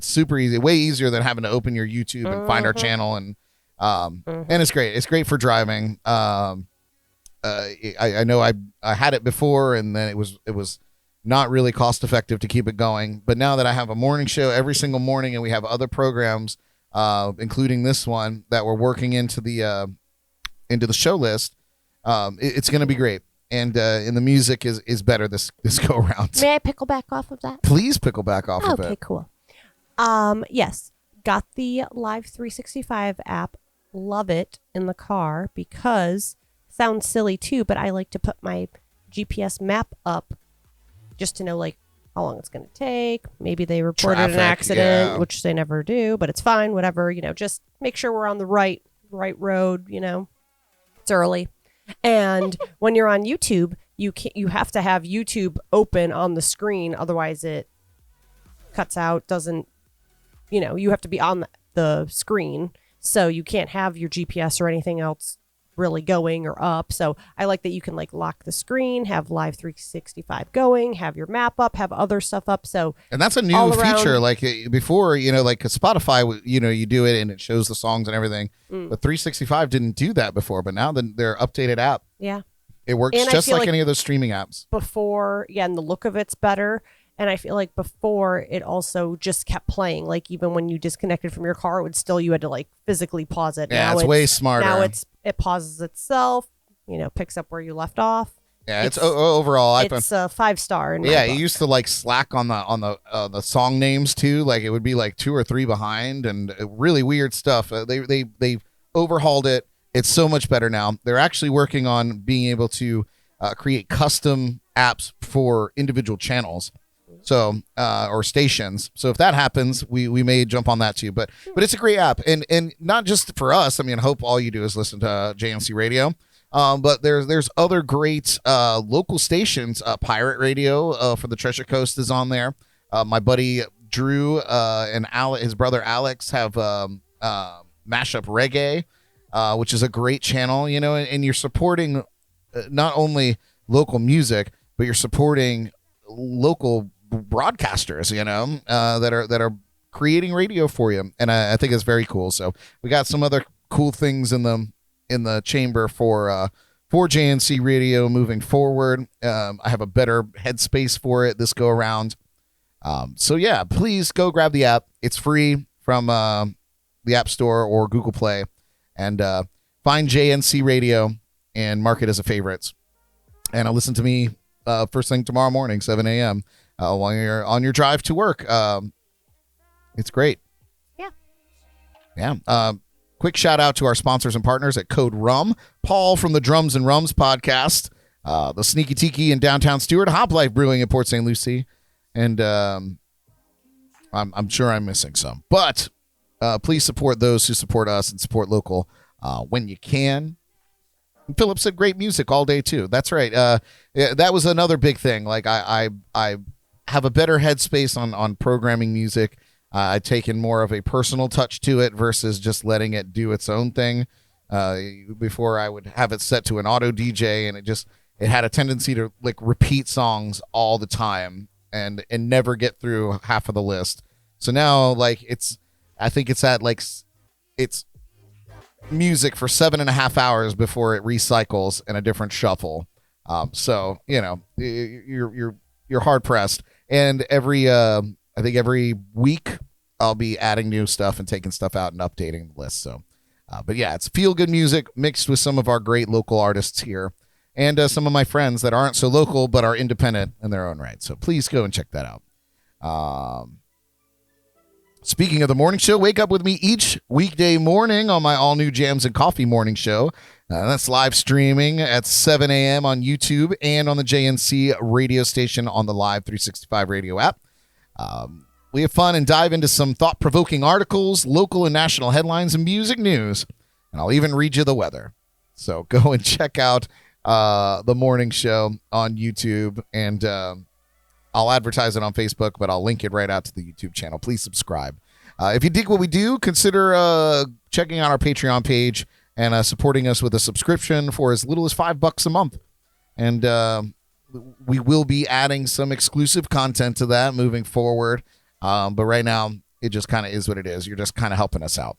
super easy, way easier than having to open your YouTube and find our channel. And it's great. It's great for driving. I know I had it before, and then it was not really cost effective to keep it going. But now that I have a morning show every single morning, and we have other programs, including this one that we're working into the show list, it's going to be great. And the music is better this go around. May I pickle back off of that? Please pickle back off of it. Okay, cool. Yes, got the Live 365 app. Love it in the car because sounds silly too, but I like to put my GPS map up just to know like how long it's going to take. Maybe they reported an accident, which they never do, but it's fine. Whatever, just make sure we're on the right road. It's early. And when you're on YouTube, you have to have YouTube open on the screen, otherwise it cuts out. Doesn't you have to be on the screen, so you can't have your GPS or anything else really going or up. So I like that you can like lock the screen, have Live 365 going, have your map up, have other stuff up. So and that's a new feature. Like before, like Spotify, you do it and it shows the songs and everything. But 365 didn't do that before. But now their updated app, it works and just like any of those streaming apps. Before, and the look of it's better. And I feel like before it also just kept playing. Like even when you disconnected from your car, you had to like physically pause it. Yeah, it's way smarter. Now it pauses itself, picks up where you left off. Yeah, it's overall. It's a 5-star. Yeah, it used to like slack on the song names too. Like it would be like 2 or 3 behind, and really weird stuff. They overhauled it. It's so much better now. They're actually working on being able to create custom apps for individual channels. So or stations. So if that happens, we may jump on that too. But it's a great app, and not just for us. I mean, I hope all you do is listen to JNC Radio. But there's other great local stations. Pirate Radio for the Treasure Coast is on there. My buddy Drew and his brother Alex have Mashup Reggae, which is a great channel. And you're supporting not only local music, but you're supporting local broadcasters, that are creating radio for you, and I think it's very cool. So we got some other cool things in the chamber for JNC Radio moving forward. I have a better headspace for it this go around. So yeah, please go grab the app. It's free from the App Store or Google Play, and find JNC Radio and mark it as a favorites. And listen to me first thing tomorrow morning, 7 a.m. While you're on your drive to work. It's great. Yeah. Quick shout out to our sponsors and partners at Code Rum. Paul from the Drums and Rums podcast, the Sneaky Tiki in downtown Stewart, Hop Life Brewing in Port St. Lucie, and I'm sure I'm missing some. But please support those who support us and support local when you can. Philip said great music all day too. That's right. Yeah, that was another big thing. Like I have a better headspace on programming music. I've taken more of a personal touch to it versus just letting it do its own thing. Before I would have it set to an auto DJ, and it had a tendency to like repeat songs all the time and never get through half of the list. So now like I think it's at like it's music for 7.5 hours before it recycles in a different shuffle. So you know you're hard pressed, and I think every week I'll be adding new stuff and taking stuff out and updating the list. So, but yeah, it's feel good music mixed with some of our great local artists here and some of my friends that aren't so local but are independent in their own right. So please go and check that out. Speaking of the morning show, wake up with me each weekday morning on my all new Jams and Coffee morning show. That's live streaming at 7 a.m. on YouTube and on the JNC radio station on the Live 365 radio app. We have fun and dive into some thought-provoking articles, local and national headlines, and music news. And I'll even read you the weather. So go and check out the morning show on YouTube. And I'll advertise it on Facebook, but I'll link it right out to the YouTube channel. Please subscribe. If you dig what we do, consider checking out our Patreon page and supporting us with a subscription for as little as $5 a month. And we will be adding some exclusive content to that moving forward. But right now, it just kind of is what it is. You're just kind of helping us out.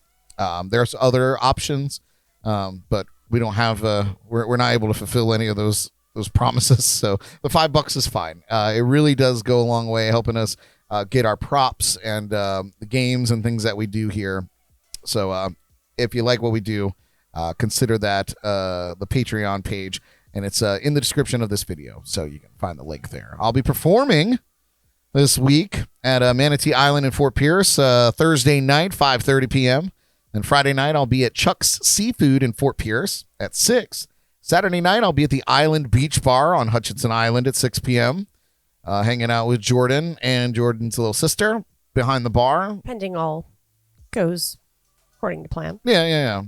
There's other options, but we don't have. We're not able to fulfill any of those promises. So the $5 is fine. It really does go a long way helping us get our props and the games and things that we do here. So if you like what we do, consider that the Patreon page. And it's in the description of this video, so you can find the link there. I'll be performing this week at Manatee Island in Fort Pierce, Thursday night, 5:30 p.m. And Friday night, I'll be at Chuck's Seafood in Fort Pierce at 6. Saturday night, I'll be at the Island Beach Bar on Hutchinson Island at 6 p.m., hanging out with Jordan and Jordan's little sister behind the bar. Pending all goes according to plan. Yeah.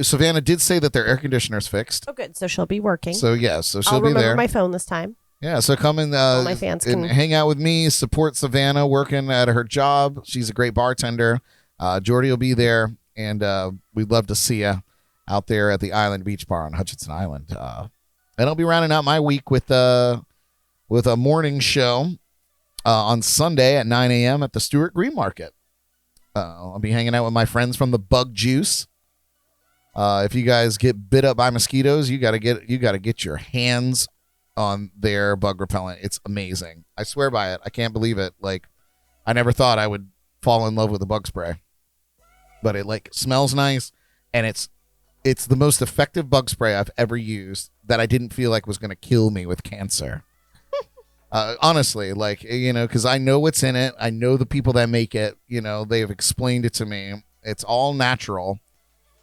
Savannah did say that their air conditioner's fixed. Oh, good. So she'll be working. So, yeah, so she'll I'll be remember there. my phone this time. Yeah, so come and, All my fans and can hang out with me, support Savannah working at her job. She's a great bartender. Jordy will be there, and we'd love to see you out there at the Island Beach Bar on Hutchinson Island. And I'll be rounding out my week with a morning show on Sunday at 9 a.m. at the Stewart Green Market. I'll be hanging out with my friends from the Bug Juice. If you guys get bit up by mosquitoes, you gotta get your hands on their bug repellent. It's amazing. I swear by it. I can't believe it. Like, I never thought I would fall in love with a bug spray, but it like smells nice, and it's the most effective bug spray I've ever used that I didn't feel like was going to kill me with cancer. Honestly, like, you know, because I know what's in it. I know the people that make it. You know, they've explained it to me. It's all natural.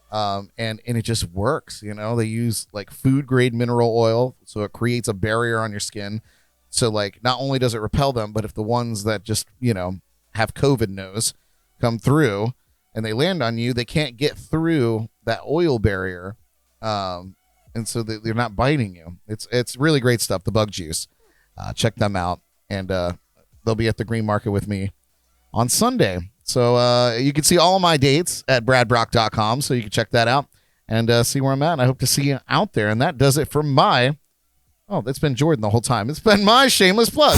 And it just works. You know, they use like food grade mineral oil, so it creates a barrier on your skin. So like, not only does it repel them, but if the ones that just, you know, have COVID nose come through and they land on you, they can't get through that oil barrier. And so they're not biting you. It's really great stuff. The Bug Juice, check them out. And, they'll be at the Green Market with me on Sunday. So you can see all of my dates at bradbrock.com, so you can check that out and see where I'm at. And I hope to see you out there. And that does it for my... Oh, that's been Jordan the whole time. It's been my shameless plug.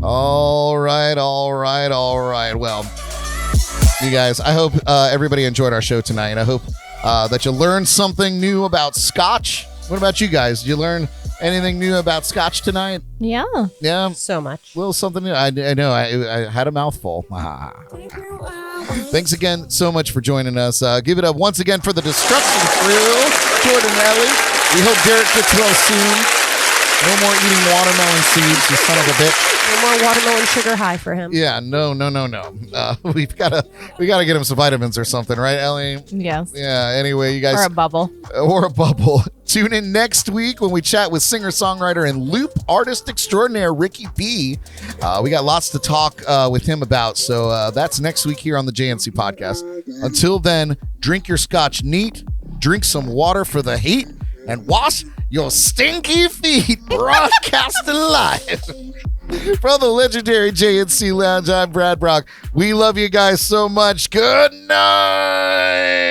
All right. Well, you guys, I hope everybody enjoyed our show tonight. I hope that you learned something new about Scotch. What about you guys? Did you learn anything new about Scotch tonight? Yeah. Yeah. so much. Well, something new. I know. I had a mouthful. Thanks again so much for joining us. Give it up once again for the Destruction Crew, Jordan and Ellys. We hope Derek gets well soon. No more eating watermelon seeds, you son of a bitch. No more watermelon sugar high for him. Yeah, no. We gotta get him some vitamins or something, right, Ellie? Yes. Yeah. Anyway, you guys, Or a bubble. or a bubble. Tune in next week when we chat with singer-songwriter and loop artist extraordinaire Ricky B. We got lots to talk with him about, so that's next week here on the JNC podcast. Until then, drink your scotch neat, drink some water for the heat, and wash your stinky feet. Broadcasting live from the legendary JNC Lounge. I'm Brad Brock. We love you guys so much. Good night.